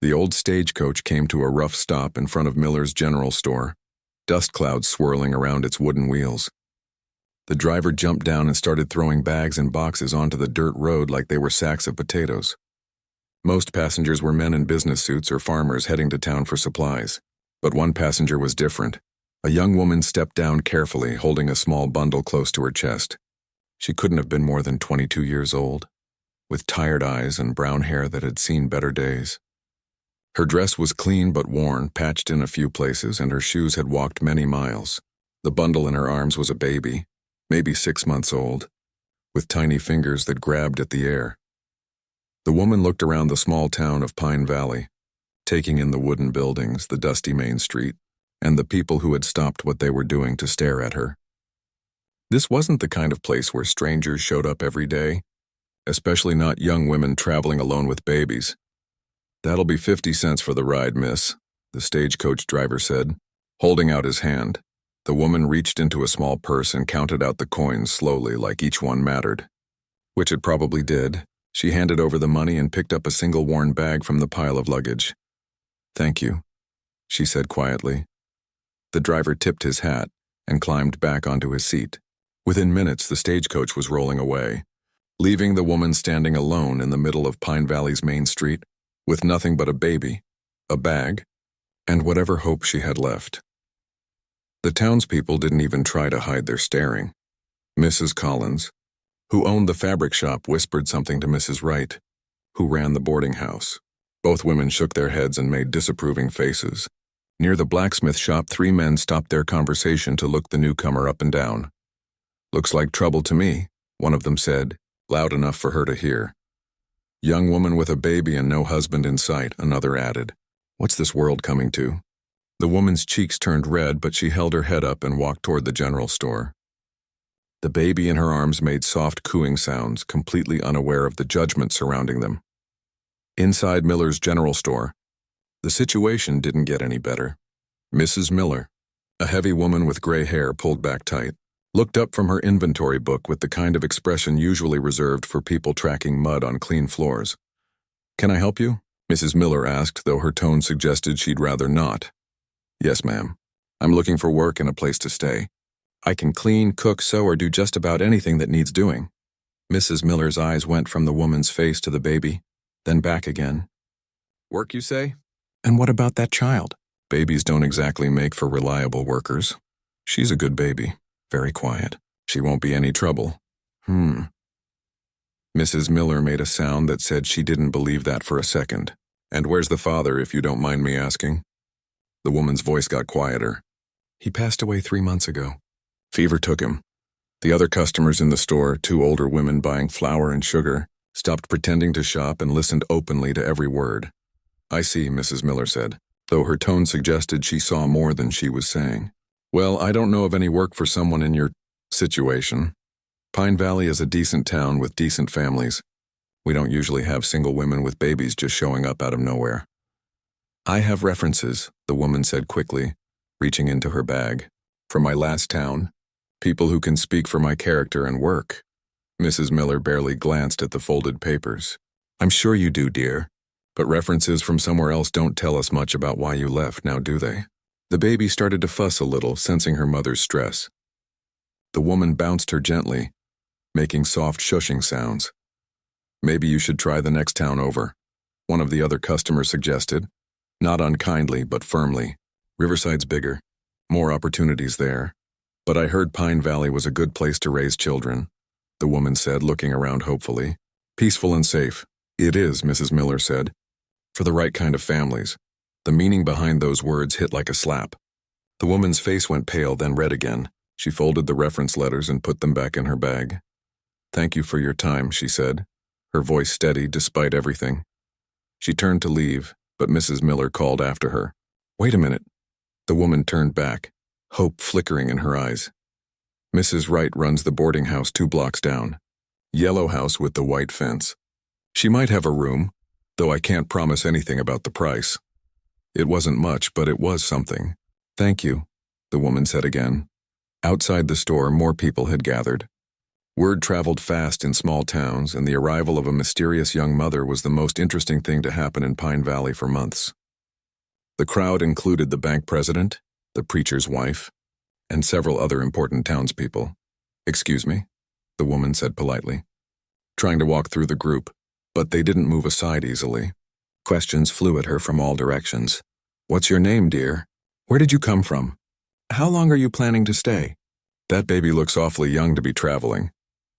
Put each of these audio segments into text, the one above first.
The old stagecoach came to a rough stop in front of Miller's general store, dust clouds swirling around its wooden wheels. The driver jumped down and started throwing bags and boxes onto the dirt road like they were sacks of potatoes. Most passengers were men in business suits or farmers heading to town for supplies. But one passenger was different. A young woman stepped down carefully, holding a small bundle close to her chest. She couldn't have been more than 22 years old, with tired eyes and brown hair that had seen better days. Her dress was clean but worn, patched in a few places, and her shoes had walked many miles. The bundle in her arms was a baby, maybe 6 months old, with tiny fingers that grabbed at the air. The woman looked around the small town of Pine Valley, taking in the wooden buildings, the dusty main street, and the people who had stopped what they were doing to stare at her. This wasn't the kind of place where strangers showed up every day, especially not young women traveling alone with babies. "That'll be 50 cents for the ride, miss," the stagecoach driver said, holding out his hand. The woman reached into a small purse and counted out the coins slowly, like each one mattered. Which it probably did. She handed over the money and picked up a single worn bag from the pile of luggage. "Thank you," she said quietly. The driver tipped his hat and climbed back onto his seat. Within minutes, the stagecoach was rolling away, leaving the woman standing alone in the middle of Pine Valley's main street, with nothing but a baby, a bag, and whatever hope she had left. The townspeople didn't even try to hide their staring. Mrs. Collins, who owned the fabric shop, whispered something to Mrs. Wright, who ran the boarding house. Both women shook their heads and made disapproving faces. Near the blacksmith shop, 3 men stopped their conversation to look the newcomer up and down. "Looks like trouble to me," one of them said, loud enough for her to hear. "Young woman with a baby and no husband in sight," another added. "What's this world coming to?" The woman's cheeks turned red, but she held her head up and walked toward the general store. The baby in her arms made soft cooing sounds, completely unaware of the judgment surrounding them. Inside Miller's general store, the situation didn't get any better. Mrs. Miller, a heavy woman with gray hair pulled back tight, looked up from her inventory book with the kind of expression usually reserved for people tracking mud on clean floors. "Can I help you?" Mrs. Miller asked, though her tone suggested she'd rather not. "Yes, ma'am. I'm looking for work and a place to stay. I can clean, cook, sew, or do just about anything that needs doing." Mrs. Miller's eyes went from the woman's face to the baby, then back again. "Work, you say? And what about that child?" "Babies don't exactly make for reliable workers. She's a good baby. Very quiet. She won't be any trouble." Mrs. Miller made a sound that said she didn't believe that for a second. "And where's the father, if you don't mind me asking?" The woman's voice got quieter. "He passed away 3 months ago. Fever took him." The other customers in the store, 2 older women buying flour and sugar, stopped pretending to shop and listened openly to every word. "I see," Mrs. Miller said, though her tone suggested she saw more than she was saying. "Well, I don't know of any work for someone in your situation. Pine Valley is a decent town with decent families. We don't usually have single women with babies just showing up out of nowhere." "I have references," the woman said quickly, reaching into her bag. "From my last town. People who can speak for my character and work." Mrs. Miller barely glanced at the folded papers. "I'm sure you do, dear. But references from somewhere else don't tell us much about why you left, now do they?" The baby started to fuss a little, sensing her mother's stress. The woman bounced her gently, making soft shushing sounds. "Maybe you should try the next town over," one of the other customers suggested, not unkindly but firmly. "Riverside's bigger, more opportunities there. But I heard Pine Valley was a good place to raise children," the woman said, looking around hopefully. "Peaceful and safe." "It is," Mrs. Miller said. "For the right kind of families." The meaning behind those words hit like a slap. The woman's face went pale, then red again. She folded the reference letters and put them back in her bag. "Thank you for your time," she said, her voice steady despite everything. She turned to leave, but Mrs. Miller called after her. "Wait a minute." The woman turned back, hope flickering in her eyes. "Mrs. Wright runs the boarding house 2 blocks down. Yellow house with the white fence. She might have a room, though I can't promise anything about the price." It wasn't much, but it was something. "Thank you," the woman said again. Outside the store, more people had gathered. Word traveled fast in small towns, and the arrival of a mysterious young mother was the most interesting thing to happen in Pine Valley for months. The crowd included the bank president, the preacher's wife, and several other important townspeople. "Excuse me," the woman said politely, trying to walk through the group, but they didn't move aside easily. Questions flew at her from all directions. "What's your name, dear? Where did you come from? How long are you planning to stay? That baby looks awfully young to be traveling."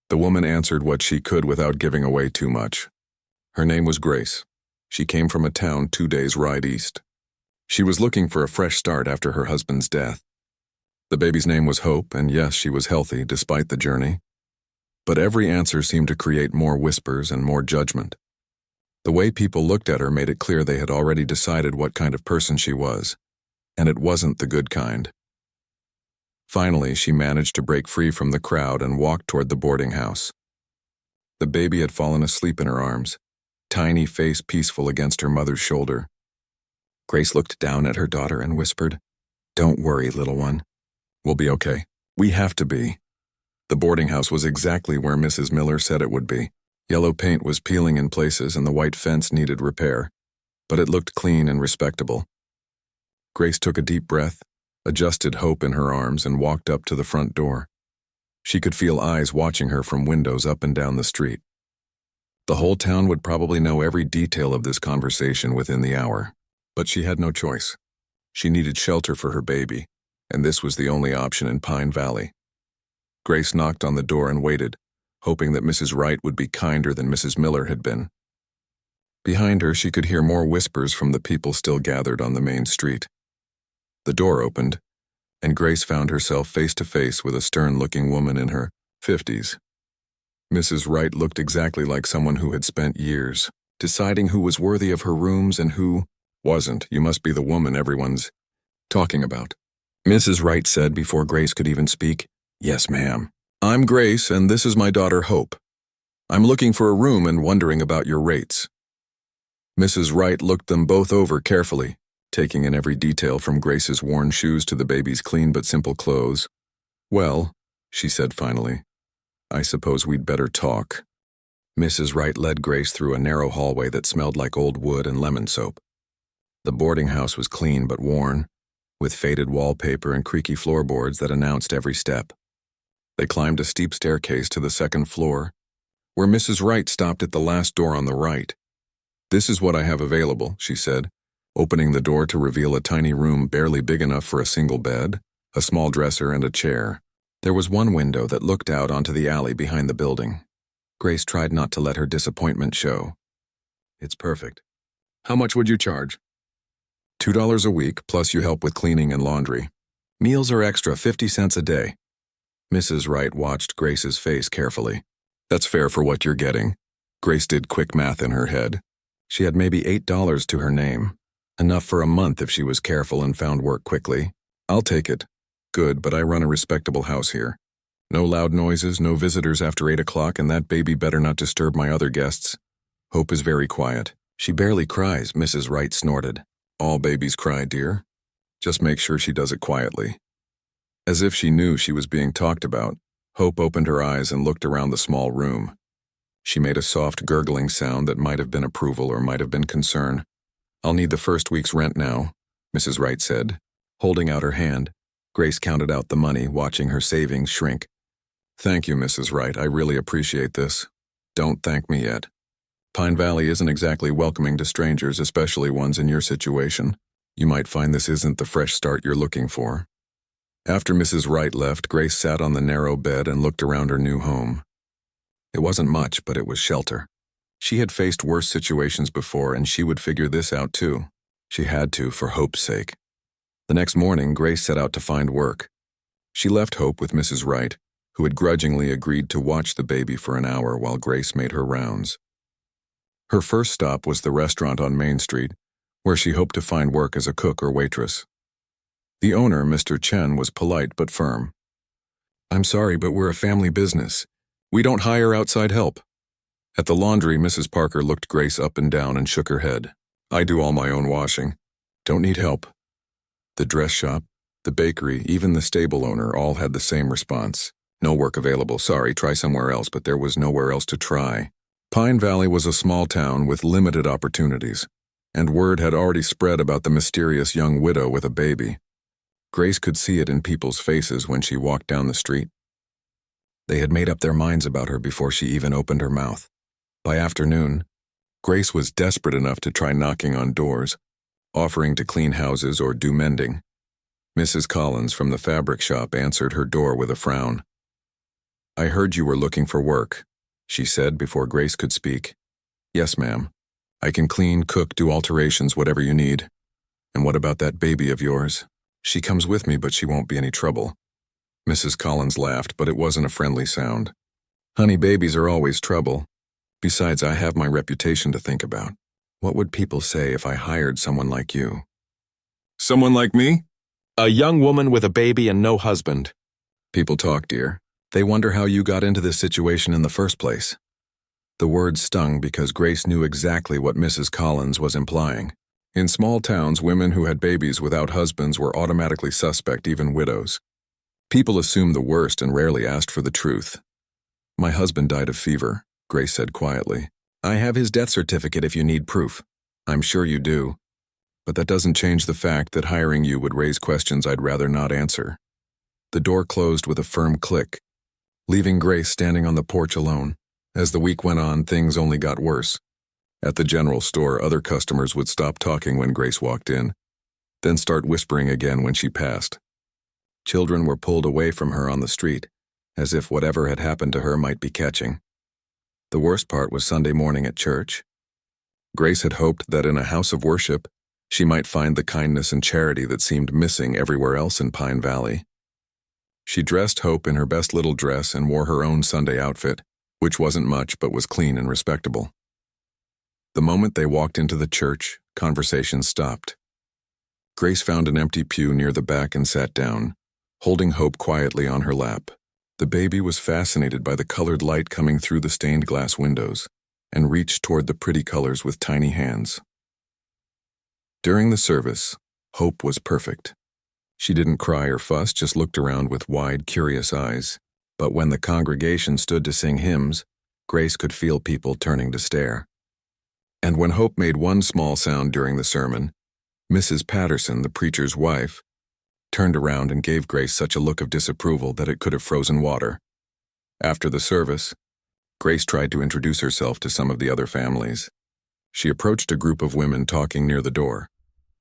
The woman answered what she could without giving away too much. Her name was Grace. She came from a town 2 days' ride east. She was looking for a fresh start after her husband's death. The baby's name was Hope, and yes, she was healthy despite the journey. But every answer seemed to create more whispers and more judgment. The way people looked at her made it clear they had already decided what kind of person she was, and it wasn't the good kind. Finally, she managed to break free from the crowd and walked toward the boarding house. The baby had fallen asleep in her arms, tiny face peaceful against her mother's shoulder. Grace looked down at her daughter and whispered, "Don't worry, little one. We'll be okay. We have to be." The boarding house was exactly where Mrs. Miller said it would be. Yellow paint was peeling in places and the white fence needed repair, but it looked clean and respectable. Grace took a deep breath, adjusted Hope in her arms, and walked up to the front door. She could feel eyes watching her from windows up and down the street. The whole town would probably know every detail of this conversation within the hour, but she had no choice. She needed shelter for her baby, and this was the only option in Pine Valley. Grace knocked on the door and waited, hoping that Mrs. Wright would be kinder than Mrs. Miller had been. Behind her, she could hear more whispers from the people still gathered on the main street. The door opened, and Grace found herself face to face with a stern-looking woman in her 50s. Mrs. Wright looked exactly like someone who had spent years deciding who was worthy of her rooms and who wasn't. "You must be the woman everyone's talking about," Mrs. Wright said before Grace could even speak. "Yes, ma'am. I'm Grace, and this is my daughter, Hope. I'm looking for a room and wondering about your rates." Mrs. Wright looked them both over carefully, taking in every detail from Grace's worn shoes to the baby's clean but simple clothes. "Well," she said finally, "I suppose we'd better talk." Mrs. Wright led Grace through a narrow hallway that smelled like old wood and lemon soap. The boarding house was clean but worn, with faded wallpaper and creaky floorboards that announced every step. They climbed a steep staircase to the second floor, where Mrs. Wright stopped at the last door on the right. "This is what I have available," she said, opening the door to reveal a tiny room barely big enough for a single bed, a small dresser, and a chair. There was one window that looked out onto the alley behind the building. Grace tried not to let her disappointment show. "It's perfect. How much would you charge?" $2 a week, plus you help with cleaning and laundry. Meals are extra, 50 cents a day." Mrs. Wright watched Grace's face carefully. "That's fair for what you're getting." Grace did quick math in her head. She had maybe $8 to her name, enough for a month if she was careful and found work quickly. "I'll take it." "Good, but I run a respectable house here. No loud noises, no visitors after 8 o'clock, and that baby better not disturb my other guests. Hope is very quiet. She barely cries," Mrs. Wright snorted. "All babies cry, dear. Just make sure she does it quietly." As if she knew she was being talked about, Hope opened her eyes and looked around the small room. She made a soft gurgling sound that might have been approval or might have been concern. "I'll need the first week's rent now," Mrs. Wright said, holding out her hand. Grace counted out the money, watching her savings shrink. "Thank you, Mrs. Wright. I really appreciate this. Don't thank me yet. Pine Valley isn't exactly welcoming to strangers, especially ones in your situation. You might find this isn't the fresh start you're looking for." After Mrs. Wright left, Grace sat on the narrow bed and looked around her new home. It wasn't much, but it was shelter. She had faced worse situations before, and she would figure this out too. She had to, for Hope's sake. The next morning, Grace set out to find work. She left Hope with Mrs. Wright, who had grudgingly agreed to watch the baby for an hour while Grace made her rounds. Her first stop was the restaurant on Main Street, where she hoped to find work as a cook or waitress. The owner, Mr. Chen, was polite but firm. "I'm sorry, but we're a family business. We don't hire outside help." At the laundry, Mrs. Parker looked Grace up and down and shook her head. "I do all my own washing. Don't need help." The dress shop, the bakery, even the stable owner all had the same response. No work available, sorry, try somewhere else, but there was nowhere else to try. Pine Valley was a small town with limited opportunities, and word had already spread about the mysterious young widow with a baby. Grace could see it in people's faces when she walked down the street. They had made up their minds about her before she even opened her mouth. By afternoon, Grace was desperate enough to try knocking on doors, offering to clean houses or do mending. Mrs. Collins from the fabric shop answered her door with a frown. "I heard you were looking for work," she said before Grace could speak. "Yes, ma'am. I can clean, cook, do alterations, whatever you need. And what about that baby of yours? She comes with me, but she won't be any trouble." Mrs. Collins laughed, but it wasn't a friendly sound. "Honey, babies are always trouble. Besides, I have my reputation to think about. What would people say if I hired someone like you?" "Someone like me?" "A young woman with a baby and no husband." "People talk, dear. They wonder how you got into this situation in the first place." The words stung because Grace knew exactly what Mrs. Collins was implying. In small towns, women who had babies without husbands were automatically suspect, even widows. People assumed the worst and rarely asked for the truth. "My husband died of fever," Grace said quietly. "I have his death certificate if you need proof." "I'm sure you do. But that doesn't change the fact that hiring you would raise questions I'd rather not answer." The door closed with a firm click, leaving Grace standing on the porch alone. As the week went on, things only got worse. At the general store, other customers would stop talking when Grace walked in, then start whispering again when she passed. Children were pulled away from her on the street, as if whatever had happened to her might be catching. The worst part was Sunday morning at church. Grace had hoped that in a house of worship, she might find the kindness and charity that seemed missing everywhere else in Pine Valley. She dressed Hope in her best little dress and wore her own Sunday outfit, which wasn't much but was clean and respectable. The moment they walked into the church, conversation stopped. Grace found an empty pew near the back and sat down, holding Hope quietly on her lap. The baby was fascinated by the colored light coming through the stained glass windows and reached toward the pretty colors with tiny hands. During the service, Hope was perfect. She didn't cry or fuss, just looked around with wide, curious eyes. But when the congregation stood to sing hymns, Grace could feel people turning to stare. And when Hope made one small sound during the sermon, Mrs. Patterson, the preacher's wife, turned around and gave Grace such a look of disapproval that it could have frozen water. After the service, Grace tried to introduce herself to some of the other families. She approached a group of women talking near the door.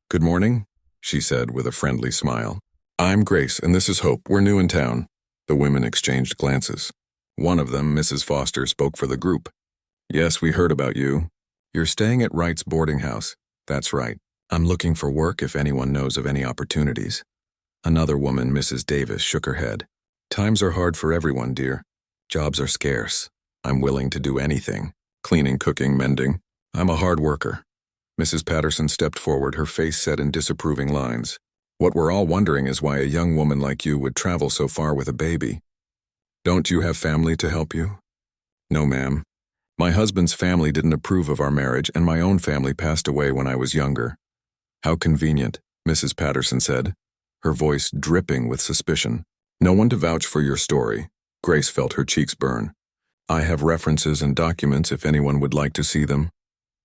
"Good morning," she said with a friendly smile. "I'm Grace, and this is Hope. We're new in town." The women exchanged glances. One of them, Mrs. Foster, spoke for the group. "Yes, we heard about you. You're staying at Wright's boarding house." "That's right. I'm looking for work if anyone knows of any opportunities." Another woman, Mrs. Davis, shook her head. "Times are hard for everyone, dear. Jobs are scarce. I'm willing to do anything. Cleaning, cooking, mending. I'm a hard worker." Mrs. Patterson stepped forward, her face set in disapproving lines. "What we're all wondering is why a young woman like you would travel so far with a baby. Don't you have family to help you?" "No, ma'am. My husband's family didn't approve of our marriage, and my own family passed away when I was younger." "How convenient," Mrs. Patterson said, her voice dripping with suspicion. "No one to vouch for your story." Grace felt her cheeks burn. "I have references and documents if anyone would like to see them."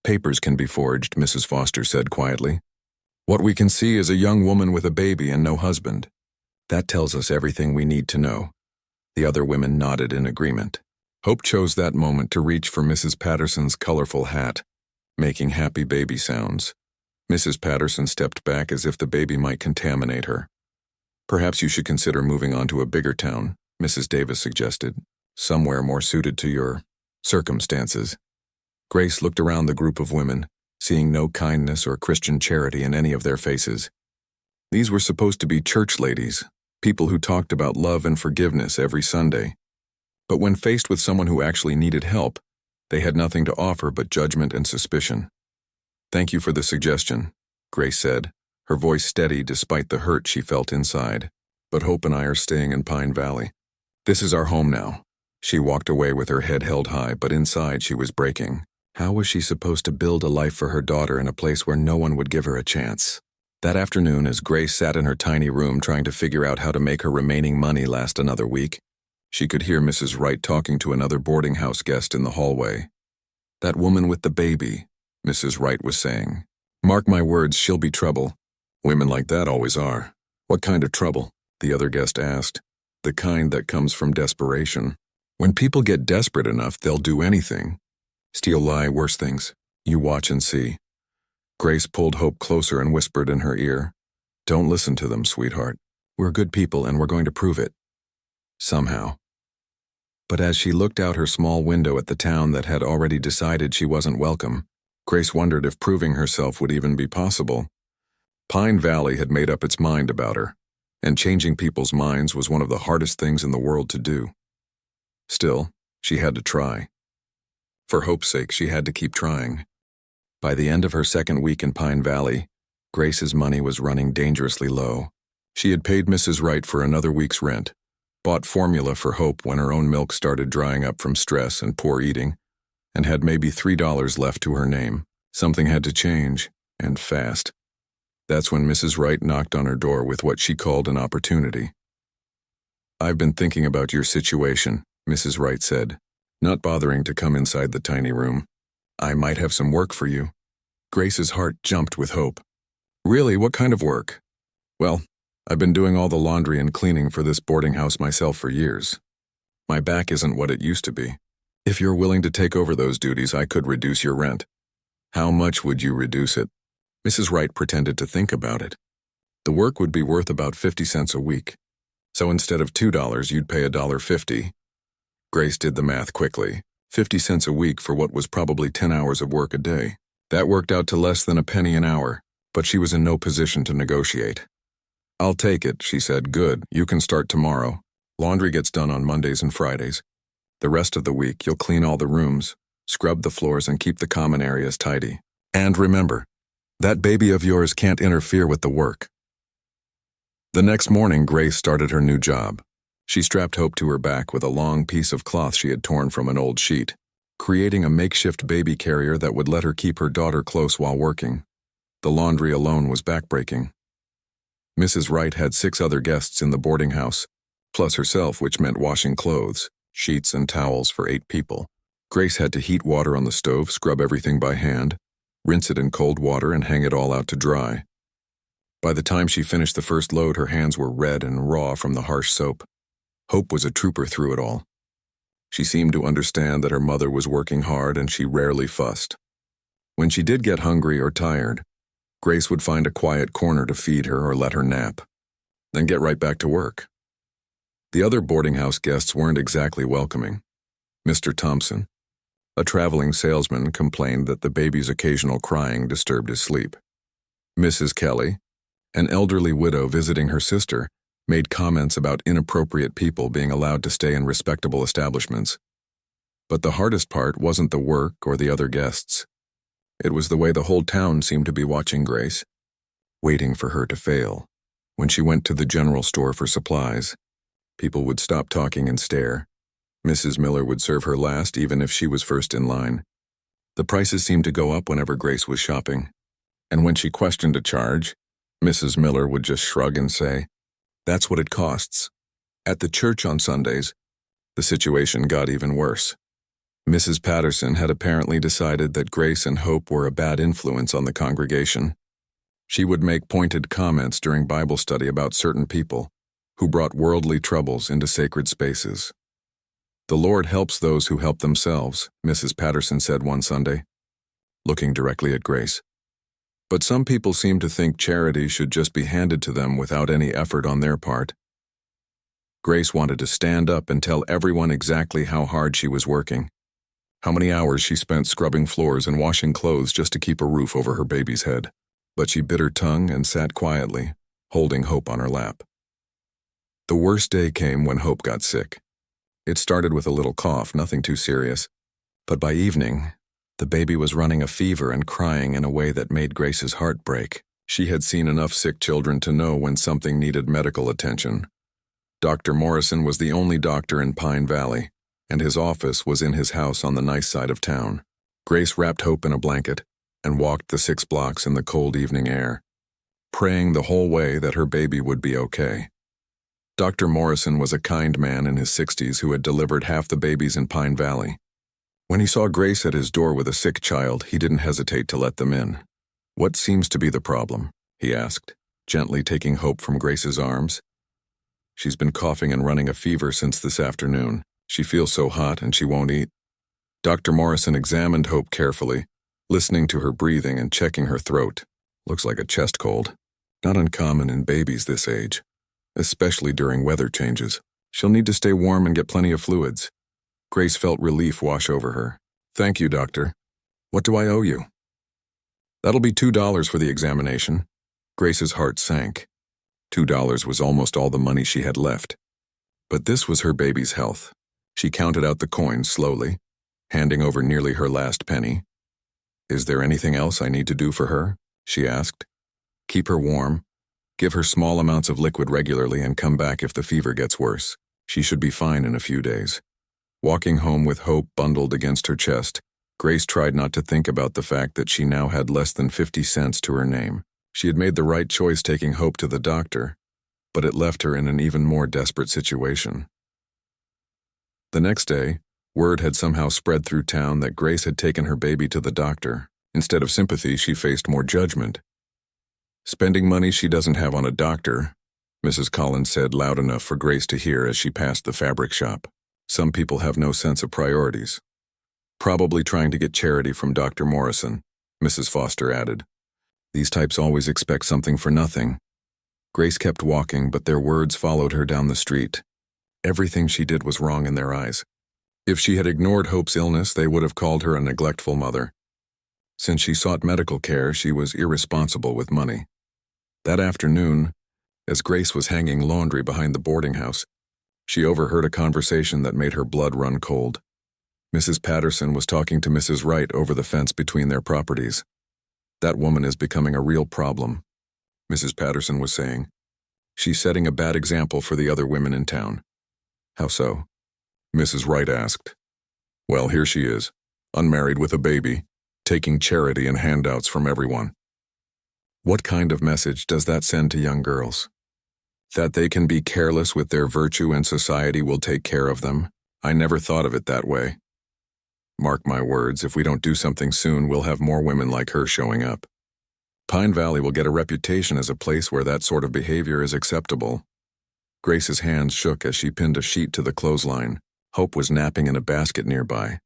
"Papers can be forged," Mrs. Foster said quietly. "What we can see is a young woman with a baby and no husband. That tells us everything we need to know." The other women nodded in agreement. Hope chose that moment to reach for Mrs. Patterson's colorful hat, making happy baby sounds. Mrs. Patterson stepped back as if the baby might contaminate her. "Perhaps you should consider moving on to a bigger town," Mrs. Davis suggested. "Somewhere more suited to your circumstances." Grace looked around the group of women, seeing no kindness or Christian charity in any of their faces. These were supposed to be church ladies, people who talked about love and forgiveness every Sunday. But when faced with someone who actually needed help, they had nothing to offer but judgment and suspicion. "Thank you for the suggestion," Grace said, her voice steady despite the hurt she felt inside. "But Hope and I are staying in Pine Valley. This is our home now." She walked away with her head held high, but inside she was breaking. How was she supposed to build a life for her daughter in a place where no one would give her a chance? That afternoon, as Grace sat in her tiny room trying to figure out how to make her remaining money last another week, She could hear Mrs. Wright talking to another boarding house guest in the hallway. "That woman with the baby," Mrs. Wright was saying. "Mark my words, she'll be trouble." "Women like that always are." "What kind of trouble?" the other guest asked. "The kind that comes from desperation. When people get desperate enough, they'll do anything. Steal, lie, worse things. You watch and see." Grace pulled Hope closer and whispered in her ear, "Don't listen to them, sweetheart. We're good people and we're going to prove it. Somehow." But as she looked out her small window at the town that had already decided she wasn't welcome, Grace wondered if proving herself would even be possible. Pine Valley had made up its mind about her, and changing people's minds was one of the hardest things in the world to do. Still, she had to try. For Hope's sake, she had to keep trying. By the end of her second week in Pine Valley, Grace's money was running dangerously low. She had paid Mrs. Wright for another week's rent, bought formula for Hope when her own milk started drying up from stress and poor eating, and had maybe $3 left to her name. Something had to change, and fast. That's when Mrs. Wright knocked on her door with what she called an opportunity. "I've been thinking about your situation," Mrs. Wright said, not bothering to come inside the tiny room. "I might have some work for you." Grace's heart jumped with hope. "Really? What kind of work?" "Well, I've been doing all the laundry and cleaning for this boarding house myself for years. My back isn't what it used to be. If you're willing to take over those duties, I could reduce your rent." "How much would you reduce it?" Mrs. Wright pretended to think about it. "The work would be worth about 50 cents a week. So instead of $2, you'd pay $1.50. Grace did the math quickly. 50 cents a week for what was probably 10 hours of work a day. That worked out to less than a penny an hour, but she was in no position to negotiate. "I'll take it," she said. "Good, you can start tomorrow. Laundry gets done on Mondays and Fridays. The rest of the week, you'll clean all the rooms, scrub the floors, and keep the common areas tidy. And remember, that baby of yours can't interfere with the work." The next morning, Grace started her new job. She strapped Hope to her back with a long piece of cloth she had torn from an old sheet, creating a makeshift baby carrier that would let her keep her daughter close while working. The laundry alone was backbreaking. Mrs. Wright had 6 other guests in the boarding house, plus herself, which meant washing clothes, sheets, and towels for 8 people. Grace had to heat water on the stove, scrub everything by hand, rinse it in cold water, and hang it all out to dry. By the time she finished the first load, her hands were red and raw from the harsh soap. Hope was a trooper through it all. She seemed to understand that her mother was working hard, and she rarely fussed. When she did get hungry or tired, Grace would find a quiet corner to feed her or let her nap, then get right back to work. The other boarding house guests weren't exactly welcoming. Mr. Thompson, a traveling salesman, complained that the baby's occasional crying disturbed his sleep. Mrs. Kelly, an elderly widow visiting her sister, made comments about inappropriate people being allowed to stay in respectable establishments. But the hardest part wasn't the work or the other guests. It was the way the whole town seemed to be watching Grace, waiting for her to fail. When she went to the general store for supplies, people would stop talking and stare. Mrs. Miller would serve her last, even if she was first in line. The prices seemed to go up whenever Grace was shopping, and when she questioned a charge, Mrs. Miller would just shrug and say, "That's what it costs." At the church on Sundays, the situation got even worse. Mrs. Patterson had apparently decided that Grace and Hope were a bad influence on the congregation. She would make pointed comments during Bible study about certain people who brought worldly troubles into sacred spaces. "The Lord helps those who help themselves," Mrs. Patterson said one Sunday, looking directly at Grace. "But some people seem to think charity should just be handed to them without any effort on their part." Grace wanted to stand up and tell everyone exactly how hard she was working, how many hours she spent scrubbing floors and washing clothes just to keep a roof over her baby's head. But she bit her tongue and sat quietly, holding Hope on her lap. The worst day came when Hope got sick. It started with a little cough, nothing too serious. But by evening, the baby was running a fever and crying in a way that made Grace's heart break. She had seen enough sick children to know when something needed medical attention. Dr. Morrison was the only doctor in Pine Valley, and his office was in his house on the nice side of town. Grace wrapped Hope in a blanket and walked the 6 blocks in the cold evening air, praying the whole way that her baby would be okay. Dr. Morrison was a kind man in his 60s who had delivered half the babies in Pine Valley. When he saw Grace at his door with a sick child, he didn't hesitate to let them in. "What seems to be the problem?" he asked, gently taking Hope from Grace's arms. "She's been coughing and running a fever since this afternoon. She feels so hot and she won't eat." Dr. Morrison examined Hope carefully, listening to her breathing and checking her throat. "Looks like a chest cold. Not uncommon in babies this age, especially during weather changes. She'll need to stay warm and get plenty of fluids." Grace felt relief wash over her. "Thank you, doctor. What do I owe you?" "That'll be $2 for the examination." Grace's heart sank. $2 was almost all the money she had left. But this was her baby's health. She counted out the coins slowly, handing over nearly her last penny. "Is there anything else I need to do for her?" she asked. "Keep her warm, give her small amounts of liquid regularly, and come back if the fever gets worse. She should be fine in a few days." Walking home with Hope bundled against her chest, Grace tried not to think about the fact that she now had less than 50 cents to her name. She had made the right choice taking Hope to the doctor, but it left her in an even more desperate situation. The next day, word had somehow spread through town that Grace had taken her baby to the doctor. Instead of sympathy, she faced more judgment. "Spending money she doesn't have on a doctor," Mrs. Collins said loud enough for Grace to hear as she passed the fabric shop. "Some people have no sense of priorities." "Probably trying to get charity from Dr. Morrison," Mrs. Foster added. "These types always expect something for nothing." Grace kept walking, but their words followed her down the street. Everything she did was wrong in their eyes. If she had ignored Hope's illness, they would have called her a neglectful mother. Since she sought medical care, she was irresponsible with money. That afternoon, as Grace was hanging laundry behind the boarding house, she overheard a conversation that made her blood run cold. Mrs. Patterson was talking to Mrs. Wright over the fence between their properties. "That woman is becoming a real problem," Mrs. Patterson was saying. "She's setting a bad example for the other women in town." "How so?" Mrs. Wright asked. "Well, here she is, unmarried with a baby, taking charity and handouts from everyone." What kind of message does that send to young girls? That they can be careless with their virtue and society will take care of them? I never thought of it that way. Mark my words, if we don't do something soon, we'll have more women like her showing up. Pine Valley will get a reputation as a place where that sort of behavior is acceptable. Grace's hands shook as she pinned a sheet to the clothesline. Hope was napping in a basket nearby,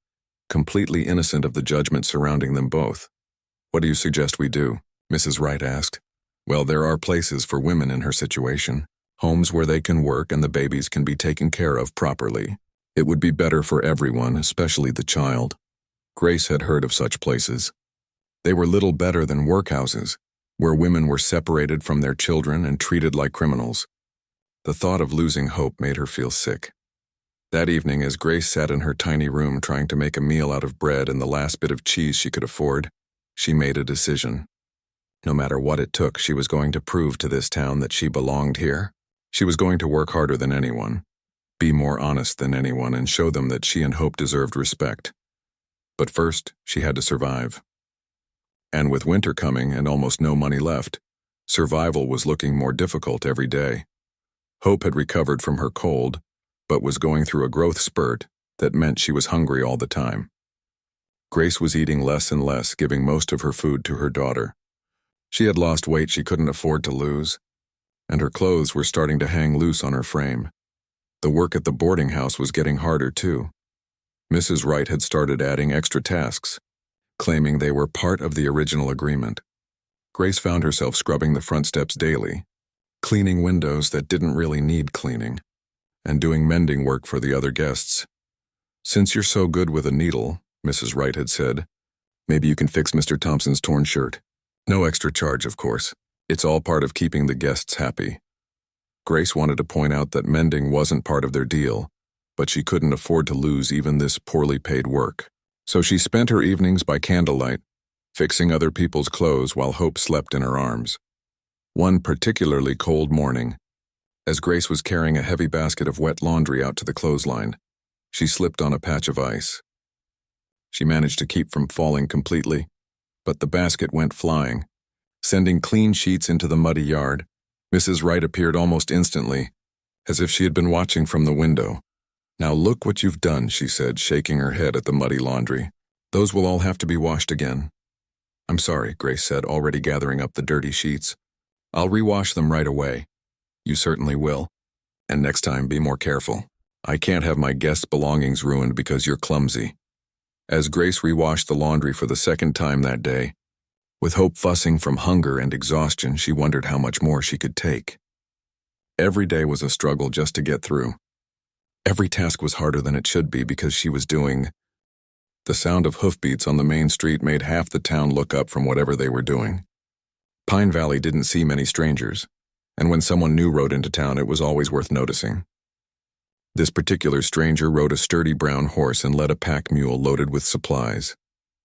completely innocent of the judgment surrounding them both. "What do you suggest we do?" Mrs. Wright asked. "Well, there are places for women in her situation, homes where they can work and the babies can be taken care of properly. It would be better for everyone, especially the child." Grace had heard of such places. They were little better than workhouses, where women were separated from their children and treated like criminals. The thought of losing Hope made her feel sick. That evening, as Grace sat in her tiny room trying to make a meal out of bread and the last bit of cheese she could afford, she made a decision. No matter what it took, she was going to prove to this town that she belonged here. She was going to work harder than anyone, be more honest than anyone, and show them that she and Hope deserved respect. But first, she had to survive. And with winter coming and almost no money left, survival was looking more difficult every day. Hope had recovered from her cold, but was going through a growth spurt that meant she was hungry all the time. Grace was eating less and less, giving most of her food to her daughter. She had lost weight she couldn't afford to lose, and her clothes were starting to hang loose on her frame. The work at the boarding house was getting harder too. Mrs. Wright had started adding extra tasks, claiming they were part of the original agreement. Grace found herself scrubbing the front steps daily, cleaning windows that didn't really need cleaning, and doing mending work for the other guests. "Since you're so good with a needle," Mrs. Wright had said, "maybe you can fix Mr. Thompson's torn shirt. No extra charge, of course. It's all part of keeping the guests happy." Grace wanted to point out that mending wasn't part of their deal, but she couldn't afford to lose even this poorly paid work. So she spent her evenings by candlelight, fixing other people's clothes while Hope slept in her arms. One particularly cold morning, as Grace was carrying a heavy basket of wet laundry out to the clothesline, she slipped on a patch of ice. She managed to keep from falling completely, but the basket went flying, sending clean sheets into the muddy yard. Mrs. Wright appeared almost instantly, as if she had been watching from the window. "Now look what you've done," she said, shaking her head at the muddy laundry. "Those will all have to be washed again." "I'm sorry," Grace said, already gathering up the dirty sheets. "I'll rewash them right away." "You certainly will. And next time, be more careful. I can't have my guests' belongings ruined because you're clumsy." As Grace rewashed the laundry for the second time that day, with Hope fussing from hunger and exhaustion, she wondered how much more she could take. Every day was a struggle just to get through. Every task was harder than it should be because she was doing. The sound of hoofbeats on the main street made half the town look up from whatever they were doing. Pine Valley didn't see many strangers, and when someone new rode into town, it was always worth noticing. This particular stranger rode a sturdy brown horse and led a pack mule loaded with supplies.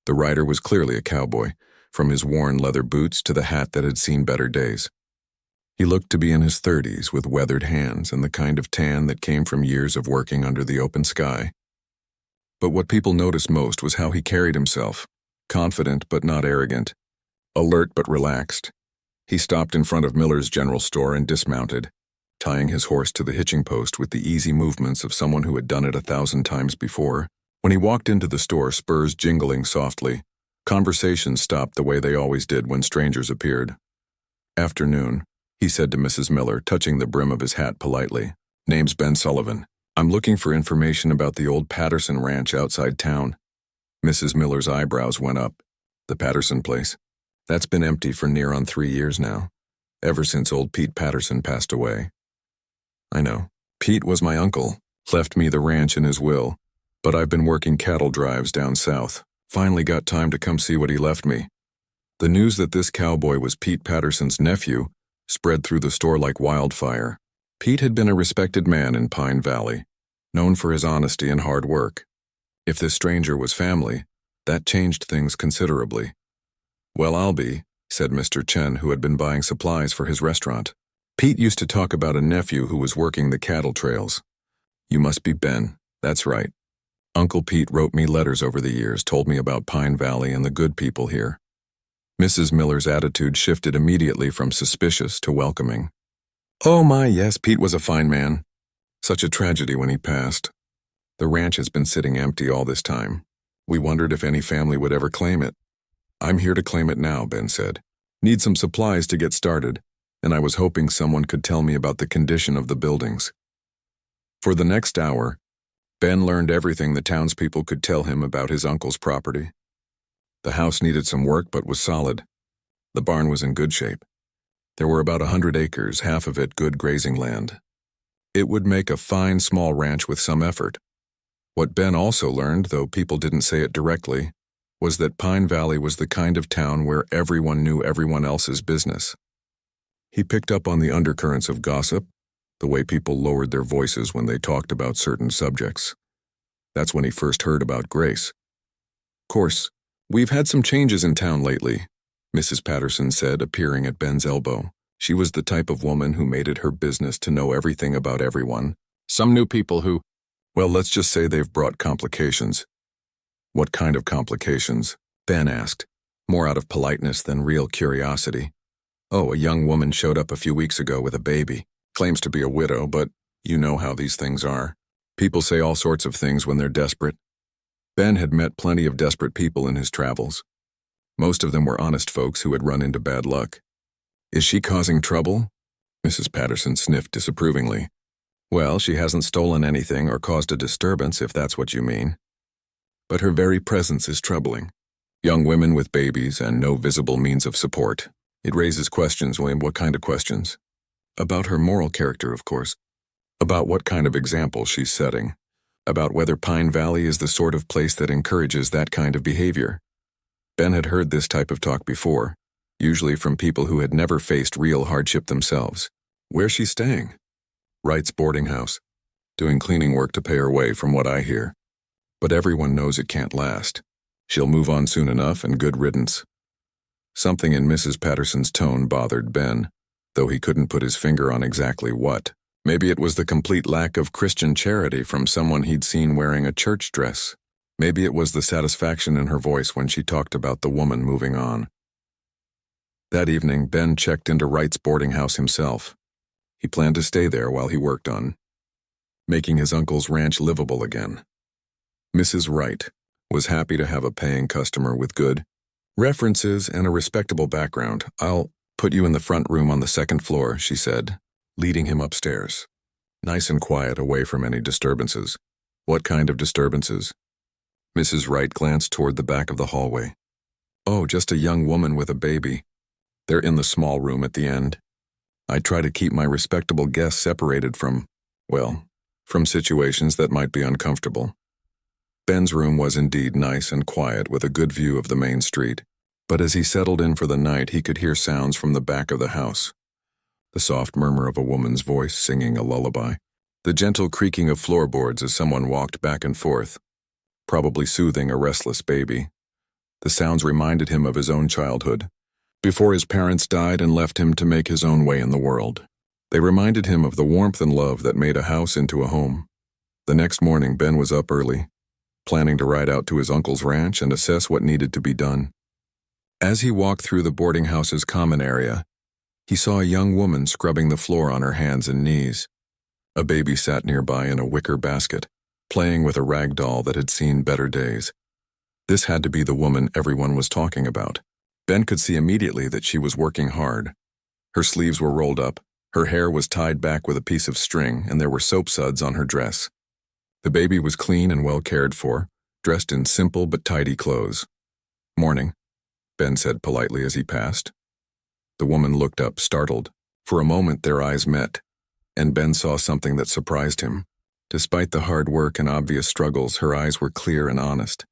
The rider was clearly a cowboy, from his worn leather boots to the hat that had seen better days. He looked to be in his 30s, with weathered hands and the kind of tan that came from years of working under the open sky. But what people noticed most was how he carried himself, confident but not arrogant, alert but relaxed. He stopped in front of Miller's General Store and dismounted, tying his horse to the hitching post with the easy movements of someone who had done it 1,000 times before. When he walked into the store, spurs jingling softly, conversations stopped the way they always did when strangers appeared. "Afternoon," he said to Mrs. Miller, touching the brim of his hat politely. "Name's Ben Sullivan. I'm looking for information about the old Patterson ranch outside town." Mrs. Miller's eyebrows went up. "The Patterson place? That's been empty for near on 3 years now, ever since old Pete Patterson passed away." "I know. Pete was my uncle, left me the ranch in his will, but I've been working cattle drives down south. Finally got time to come see what he left me." The news that this cowboy was Pete Patterson's nephew spread through the store like wildfire. Pete had been a respected man in Pine Valley, known for his honesty and hard work. If this stranger was family, that changed things considerably. "Well, I'll be," said Mr. Chen, who had been buying supplies for his restaurant. "Pete used to talk about a nephew who was working the cattle trails." "You must be Ben. That's right. Uncle Pete wrote me letters over the years, told me about Pine Valley and the good people here." Mrs. Miller's attitude shifted immediately from suspicious to welcoming. "Oh my, yes, Pete was a fine man. Such a tragedy when he passed. The ranch has been sitting empty all this time. We wondered if any family would ever claim it." "I'm here to claim it now," Ben said. "Need some supplies to get started, and I was hoping someone could tell me about the condition of the buildings." For the next hour, Ben learned everything the townspeople could tell him about his uncle's property. The house needed some work but was solid. The barn was in good shape. There were about 100 acres, half of it good grazing land. It would make a fine small ranch with some effort. What Ben also learned, though people didn't say it directly, was that Pine Valley was the kind of town where everyone knew everyone else's business. He picked up on the undercurrents of gossip, the way people lowered their voices when they talked about certain subjects. That's when he first heard about Grace. "Course, we've had some changes in town lately," Mrs. Patterson said, appearing at Ben's elbow. She was the type of woman who made it her business to know everything about everyone. "Some new people who, well, let's just say they've brought complications." "What kind of complications?" Ben asked, more out of politeness than real curiosity. "Oh, a young woman showed up a few weeks ago with a baby. Claims to be a widow, but you know how these things are. People say all sorts of things when they're desperate." Ben had met plenty of desperate people in his travels. Most of them were honest folks who had run into bad luck. "Is she causing trouble?" Mrs. Patterson sniffed disapprovingly. "Well, she hasn't stolen anything or caused a disturbance, if that's what you mean. But her very presence is troubling. Young women with babies and no visible means of support. It raises questions, William." "What kind of questions?" "About her moral character, of course. About what kind of example she's setting. About whether Pine Valley is the sort of place that encourages that kind of behavior." Ben had heard this type of talk before, usually from people who had never faced real hardship themselves. "Where's she staying?" "Wright's boarding house. Doing cleaning work to pay her way, from what I hear. But everyone knows it can't last. She'll move on soon enough, and good riddance." Something in Mrs. Patterson's tone bothered Ben, though he couldn't put his finger on exactly what. Maybe it was the complete lack of Christian charity from someone he'd seen wearing a church dress. Maybe it was the satisfaction in her voice when she talked about the woman moving on. That evening, Ben checked into Wright's boarding house himself. He planned to stay there while he worked on making his uncle's ranch livable again. Mrs. Wright was happy to have a paying customer with good references and a respectable background. "I'll put you in the front room on the second floor," she said, leading him upstairs. Nice and quiet, away from any disturbances. "What kind of disturbances?" Mrs. Wright glanced toward the back of the hallway. "Oh, just a young woman with a baby. They're in the small room at the end. I try to keep my respectable guests separated from situations that might be uncomfortable." Ben's room was indeed nice and quiet with a good view of the main street, but as he settled in for the night he could hear sounds from the back of the house. The soft murmur of a woman's voice singing a lullaby, the gentle creaking of floorboards as someone walked back and forth, probably soothing a restless baby. The sounds reminded him of his own childhood, before his parents died and left him to make his own way in the world. They reminded him of the warmth and love that made a house into a home. The next morning Ben was up early, planning to ride out to his uncle's ranch and assess what needed to be done. As he walked through the boarding house's common area, he saw a young woman scrubbing the floor on her hands and knees. A baby sat nearby in a wicker basket, playing with a rag doll that had seen better days. This had to be the woman everyone was talking about. Ben could see immediately that she was working hard. Her sleeves were rolled up, her hair was tied back with a piece of string, and there were soap suds on her dress. The baby was clean and well cared for, dressed in simple but tidy clothes. "Morning," Ben said politely as he passed. The woman looked up, startled. For a moment their eyes met, and Ben saw something that surprised him. Despite the hard work and obvious struggles, her eyes were clear and honest.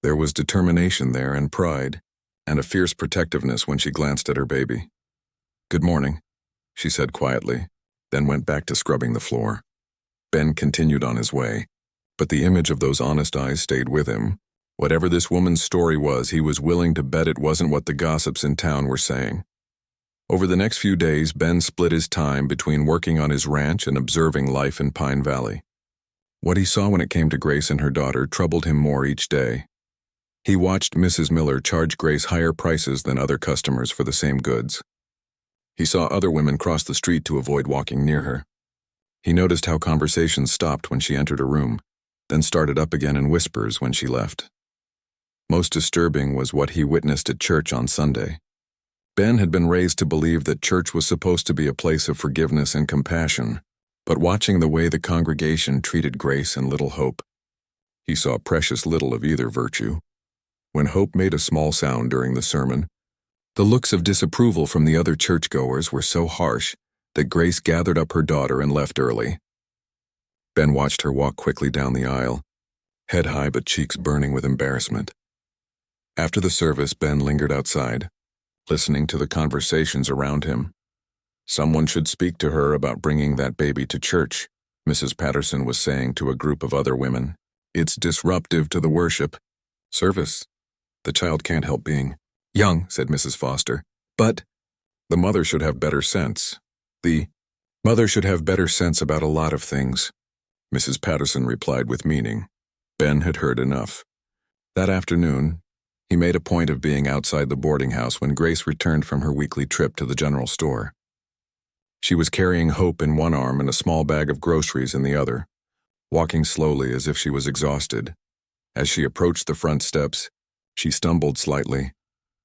There was determination there and pride, and a fierce protectiveness when she glanced at her baby. "Good morning," she said quietly, then went back to scrubbing the floor. Ben continued on his way, but the image of those honest eyes stayed with him. Whatever this woman's story was, he was willing to bet it wasn't what the gossips in town were saying. Over the next few days, Ben split his time between working on his ranch and observing life in Pine Valley. What he saw when it came to Grace and her daughter troubled him more each day. He watched Mrs. Miller charge Grace higher prices than other customers for the same goods. He saw other women cross the street to avoid walking near her. He noticed how conversations stopped when she entered a room, then started up again in whispers when she left. Most disturbing was what he witnessed at church on Sunday. Ben had been raised to believe that church was supposed to be a place of forgiveness and compassion, but watching the way the congregation treated Grace and little Hope, he saw precious little of either virtue. When Hope made a small sound during the sermon, the looks of disapproval from the other churchgoers were so harsh that Grace gathered up her daughter and left early. Ben watched her walk quickly down the aisle, head high but cheeks burning with embarrassment. After the service, Ben lingered outside, listening to the conversations around him. "Someone should speak to her about bringing that baby to church," Mrs. Patterson was saying to a group of other women. "It's disruptive to the worship service. The child can't help being young," said Mrs. Foster. "But the mother should have better sense. The mother should have better sense about a lot of things," Mrs. Patterson replied with meaning. Ben had heard enough. That afternoon, he made a point of being outside the boarding house when Grace returned from her weekly trip to the general store. She was carrying Hope in one arm and a small bag of groceries in the other, walking slowly as if she was exhausted. As she approached the front steps, she stumbled slightly,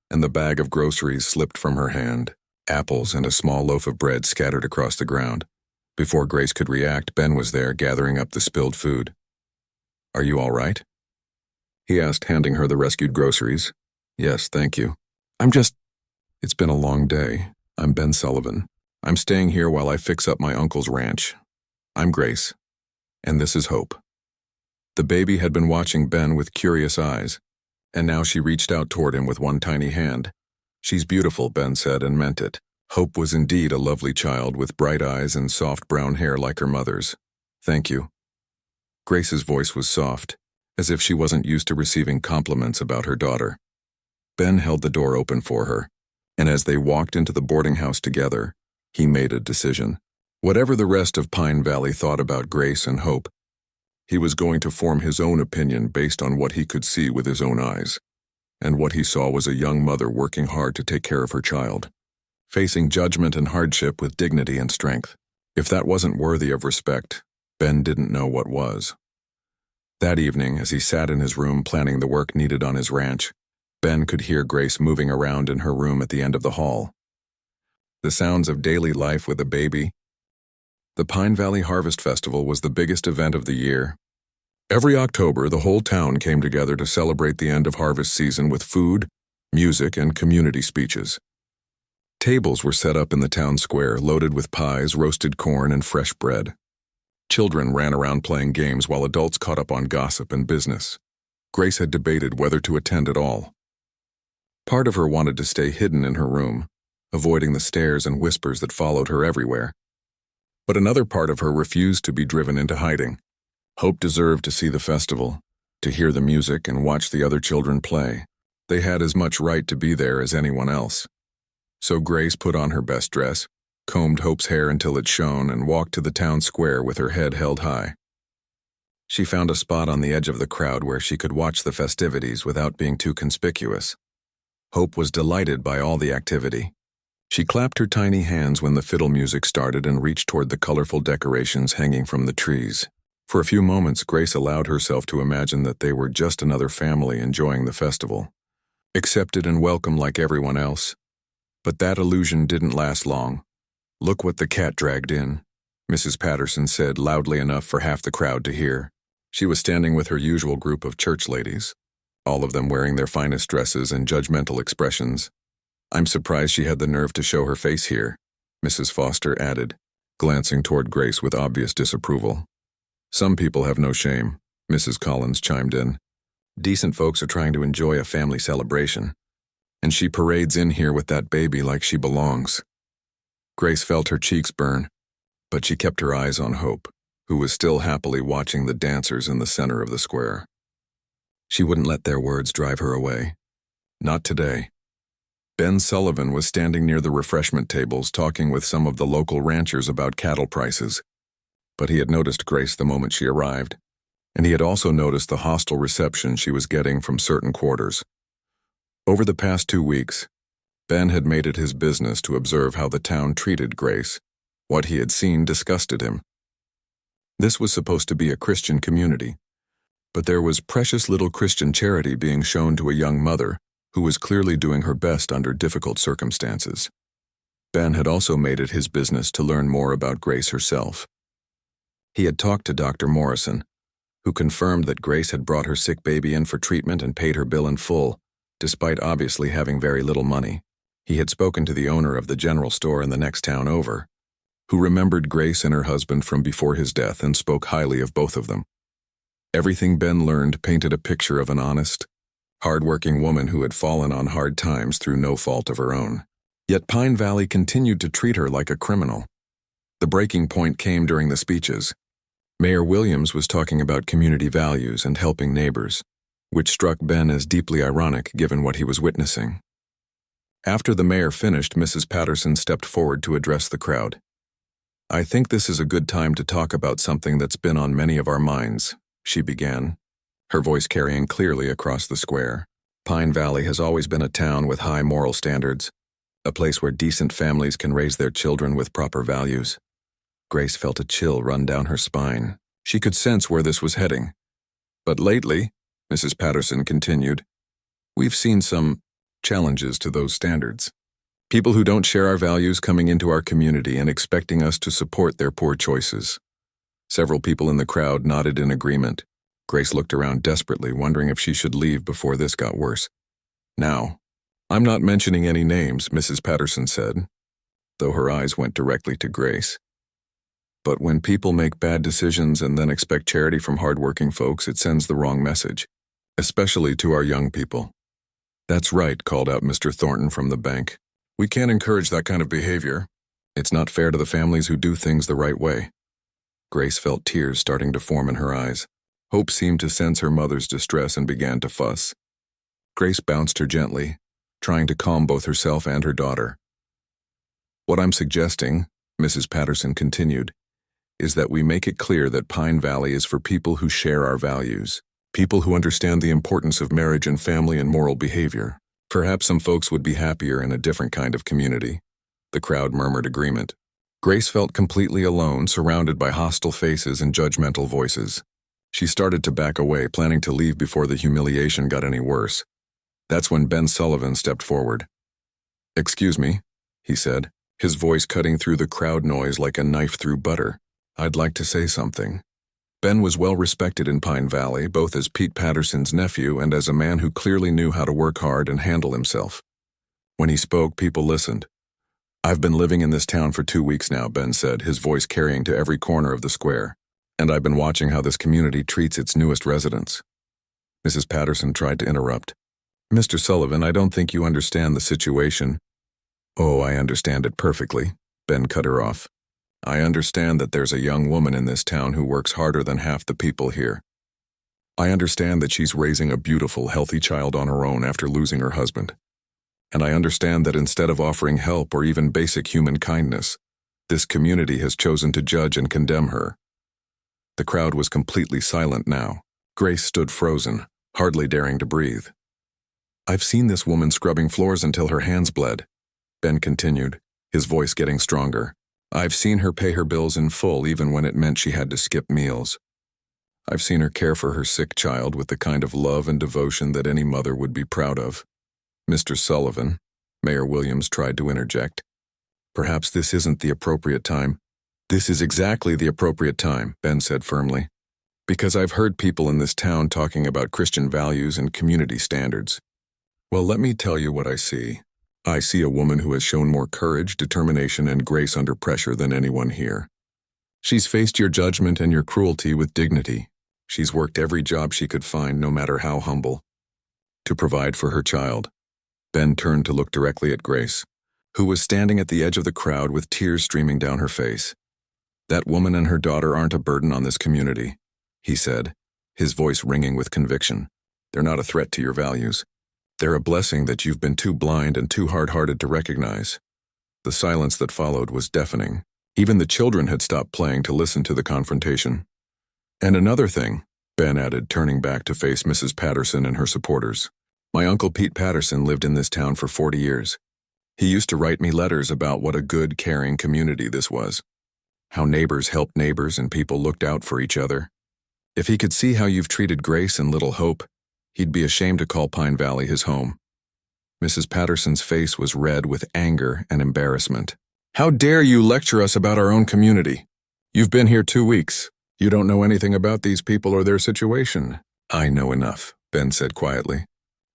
and the bag of groceries slipped from her hand. Apples and a small loaf of bread scattered across the ground. Before Grace could react, Ben was there, gathering up the spilled food. "Are you all right?" he asked, handing her the rescued groceries. "Yes, thank you. It's been a long day. I'm Ben Sullivan. I'm staying here while I fix up my uncle's ranch. I'm Grace, and this is Hope." The baby had been watching Ben with curious eyes, and now she reached out toward him with one tiny hand. "She's beautiful," Ben said, and meant it. Hope was indeed a lovely child with bright eyes and soft brown hair like her mother's. "Thank you." Grace's voice was soft, as if she wasn't used to receiving compliments about her daughter. Ben held the door open for her, and as they walked into the boarding house together, he made a decision. Whatever the rest of Pine Valley thought about Grace and Hope, he was going to form his own opinion based on what he could see with his own eyes. And what he saw was a young mother working hard to take care of her child, facing judgment and hardship with dignity and strength. If that wasn't worthy of respect, Ben didn't know what was. That evening, as he sat in his room planning the work needed on his ranch, Ben could hear Grace moving around in her room at the end of the hall. The sounds of daily life with a baby. The Pine Valley Harvest Festival was the biggest event of the year. Every October, the whole town came together to celebrate the end of harvest season with food, music, and community speeches. Tables were set up in the town square, loaded with pies, roasted corn, and fresh bread. Children ran around playing games while adults caught up on gossip and business. Grace had debated whether to attend at all. Part of her wanted to stay hidden in her room, avoiding the stares and whispers that followed her everywhere. But another part of her refused to be driven into hiding. Hope deserved to see the festival, to hear the music and watch the other children play. They had as much right to be there as anyone else. So Grace put on her best dress, combed Hope's hair until it shone, and walked to the town square with her head held high. She found a spot on the edge of the crowd where she could watch the festivities without being too conspicuous. Hope was delighted by all the activity. She clapped her tiny hands when the fiddle music started and reached toward the colorful decorations hanging from the trees. For a few moments, Grace allowed herself to imagine that they were just another family enjoying the festival, accepted and welcome like everyone else. But that illusion didn't last long. "Look what the cat dragged in," Mrs. Patterson said loudly enough for half the crowd to hear. She was standing with her usual group of church ladies, all of them wearing their finest dresses and judgmental expressions. "I'm surprised she had the nerve to show her face here," Mrs. Foster added, glancing toward Grace with obvious disapproval. "Some people have no shame," Mrs. Collins chimed in. "Decent folks are trying to enjoy a family celebration, and she parades in here with that baby like she belongs." Grace felt her cheeks burn, but she kept her eyes on Hope, who was still happily watching the dancers in the center of the square. She wouldn't let their words drive her away. Not today. Ben Sullivan was standing near the refreshment tables talking with some of the local ranchers about cattle prices. But he had noticed Grace the moment she arrived, and he had also noticed the hostile reception she was getting from certain quarters. Over the past 2 weeks, Ben had made it his business to observe how the town treated Grace. What he had seen disgusted him. This was supposed to be a Christian community, but there was precious little Christian charity being shown to a young mother who was clearly doing her best under difficult circumstances. Ben had also made it his business to learn more about Grace herself. He had talked to Dr. Morrison, who confirmed that Grace had brought her sick baby in for treatment and paid her bill in full, despite obviously having very little money. He had spoken to the owner of the general store in the next town over, who remembered Grace and her husband from before his death and spoke highly of both of them. Everything Ben learned painted a picture of an honest, hard-working woman who had fallen on hard times through no fault of her own. Yet Pine Valley continued to treat her like a criminal. The breaking point came during the speeches. Mayor Williams was talking about community values and helping neighbors, which struck Ben as deeply ironic given what he was witnessing. After the mayor finished, Mrs. Patterson stepped forward to address the crowd. "I think this is a good time to talk about something that's been on many of our minds," she began, her voice carrying clearly across the square. "Pine Valley has always been a town with high moral standards, a place where decent families can raise their children with proper values." Grace felt a chill run down her spine. She could sense where this was heading. "But lately," Mrs. Patterson continued, "we've seen some challenges to those standards. People who don't share our values coming into our community and expecting us to support their poor choices." Several people in the crowd nodded in agreement. Grace looked around desperately, wondering if she should leave before this got worse. "Now, I'm not mentioning any names," Mrs. Patterson said, though her eyes went directly to Grace. "But when people make bad decisions and then expect charity from hardworking folks, it sends the wrong message, especially to our young people." "That's right," called out Mr. Thornton from the bank. "We can't encourage that kind of behavior. It's not fair to the families who do things the right way." Grace felt tears starting to form in her eyes. Hope seemed to sense her mother's distress and began to fuss. Grace bounced her gently, trying to calm both herself and her daughter. "What I'm suggesting," Mrs. Patterson continued, "is that we make it clear that Pine Valley is for people who share our values, people who understand the importance of marriage and family and moral behavior. Perhaps some folks would be happier in a different kind of community." The crowd murmured agreement. Grace felt completely alone, surrounded by hostile faces and judgmental voices. She started to back away, planning to leave before the humiliation got any worse. That's when Ben Sullivan stepped forward. "Excuse me," he said, his voice cutting through the crowd noise like a knife through butter. "I'd like to say something." Ben was well respected in Pine Valley, both as Pete Patterson's nephew and as a man who clearly knew how to work hard and handle himself. When he spoke, people listened. "I've been living in this town for 2 weeks now," Ben said, his voice carrying to every corner of the square. "And I've been watching how this community treats its newest residents." Mrs. Patterson tried to interrupt. "Mr. Sullivan, I don't think you understand the situation." "Oh, I understand it perfectly," Ben cut her off. "I understand that there's a young woman in this town who works harder than half the people here. I understand that she's raising a beautiful, healthy child on her own after losing her husband. And I understand that instead of offering help or even basic human kindness, this community has chosen to judge and condemn her." The crowd was completely silent now. Grace stood frozen, hardly daring to breathe. "I've seen this woman scrubbing floors until her hands bled," Ben continued, his voice getting stronger. "I've seen her pay her bills in full even when it meant she had to skip meals. I've seen her care for her sick child with the kind of love and devotion that any mother would be proud of." "Mr. Sullivan," Mayor Williams tried to interject. "Perhaps this isn't the appropriate time." "This is exactly the appropriate time," Ben said firmly. "Because I've heard people in this town talking about Christian values and community standards. Well, let me tell you what I see. I see a woman who has shown more courage, determination, and grace under pressure than anyone here. She's faced your judgment and your cruelty with dignity. She's worked every job she could find, no matter how humble, to provide for her child." Ben turned to look directly at Grace, who was standing at the edge of the crowd with tears streaming down her face. "That woman and her daughter aren't a burden on this community," he said, his voice ringing with conviction. "They're not a threat to your values. They're a blessing that you've been too blind and too hard-hearted to recognize." The silence that followed was deafening. Even the children had stopped playing to listen to the confrontation. "And another thing," Ben added, turning back to face Mrs. Patterson and her supporters. "My Uncle Pete Patterson lived in this town for 40 years. He used to write me letters about what a good, caring community this was. How neighbors helped neighbors and people looked out for each other. If he could see how you've treated Grace and Little Hope, he'd be ashamed to call Pine Valley his home." Mrs. Patterson's face was red with anger and embarrassment. "How dare you lecture us about our own community? You've been here 2 weeks. You don't know anything about these people or their situation." "I know enough," Ben said quietly.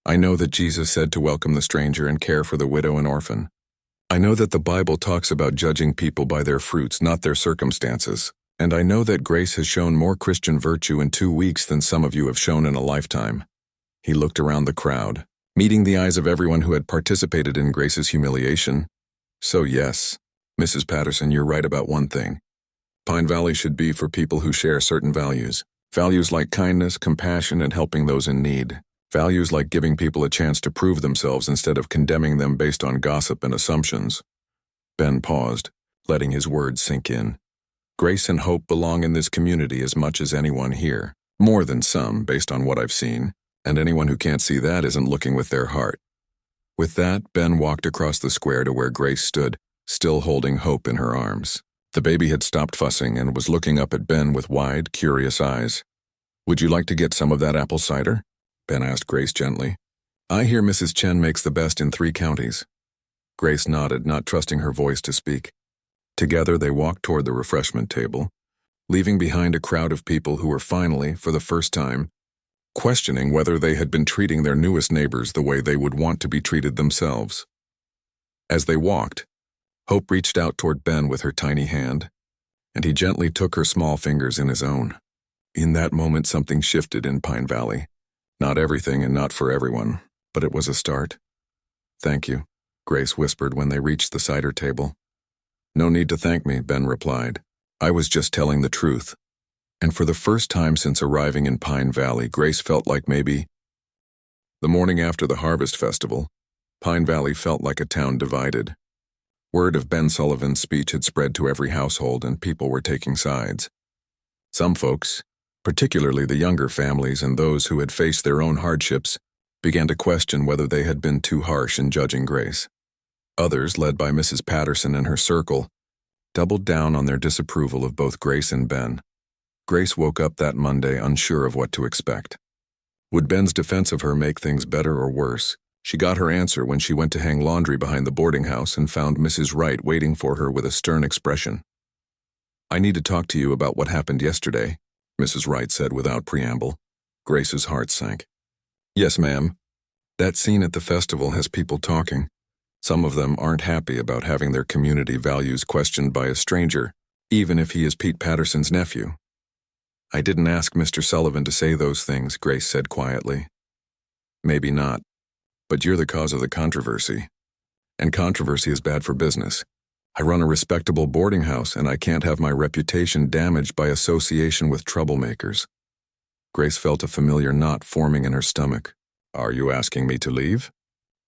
"I know that Jesus said to welcome the stranger and care for the widow and orphan. I know that the Bible talks about judging people by their fruits, not their circumstances. And I know that Grace has shown more Christian virtue in 2 weeks than some of you have shown in a lifetime." He looked around the crowd, meeting the eyes of everyone who had participated in Grace's humiliation. "So yes, Mrs. Patterson, you're right about one thing. Pine Valley should be for people who share certain values. Values like kindness, compassion, and helping those in need. Values like giving people a chance to prove themselves instead of condemning them based on gossip and assumptions." Ben paused, letting his words sink in. "Grace and hope belong in this community as much as anyone here. More than some, based on what I've seen. And anyone who can't see that isn't looking with their heart." With that, Ben walked across the square to where Grace stood, still holding Hope in her arms. The baby had stopped fussing and was looking up at Ben with wide, curious eyes. "Would you like to get some of that apple cider?" Ben asked Grace gently. "I hear Mrs. Chen makes the best in 3 counties. Grace nodded, not trusting her voice to speak. Together they walked toward the refreshment table, leaving behind a crowd of people who were finally, for the first time, questioning whether they had been treating their newest neighbors the way they would want to be treated themselves. As they walked, Hope reached out toward Ben with her tiny hand, and he gently took her small fingers in his own. In that moment, something shifted in Pine Valley. Not everything and not for everyone, but it was a start. "Thank you," Grace whispered when they reached the cider table. "No need to thank me," Ben replied. "I was just telling the truth." And for the first time since arriving in Pine Valley, Grace felt like maybe. The morning after the Harvest Festival, Pine Valley felt like a town divided. Word of Ben Sullivan's speech had spread to every household and people were taking sides. Some folks, particularly the younger families and those who had faced their own hardships, began to question whether they had been too harsh in judging Grace. Others, led by Mrs. Patterson and her circle, doubled down on their disapproval of both Grace and Ben. Grace woke up that Monday unsure of what to expect. Would Ben's defense of her make things better or worse? She got her answer when she went to hang laundry behind the boarding house and found Mrs. Wright waiting for her with a stern expression. "I need to talk to you about what happened yesterday," Mrs. Wright said without preamble. Grace's heart sank. "Yes, ma'am. That scene at the festival has people talking. Some of them aren't happy about having their community values questioned by a stranger, even if he is Pete Patterson's nephew." "I didn't ask Mr. Sullivan to say those things," Grace said quietly. "Maybe not, but you're the cause of the controversy. And controversy is bad for business. I run a respectable boarding house, and I can't have my reputation damaged by association with troublemakers." Grace felt a familiar knot forming in her stomach. "Are you asking me to leave?"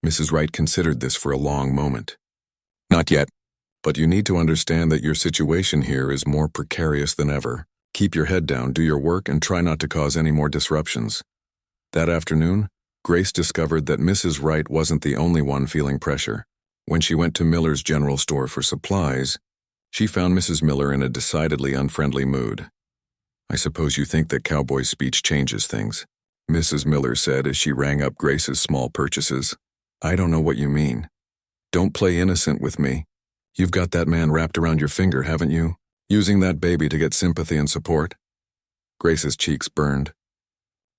Mrs. Wright considered this for a long moment. "Not yet, but you need to understand that your situation here is more precarious than ever. Keep your head down, do your work, and try not to cause any more disruptions." That afternoon, Grace discovered that Mrs. Wright wasn't the only one feeling pressure. When she went to Miller's general store for supplies, she found Mrs. Miller in a decidedly unfriendly mood. "I suppose you think that Cowboy's speech changes things," Mrs. Miller said as she rang up Grace's small purchases. "I don't know what you mean. Don't play innocent with me. You've got that man wrapped around your finger, haven't you? Using that baby to get sympathy and support?" Grace's cheeks burned.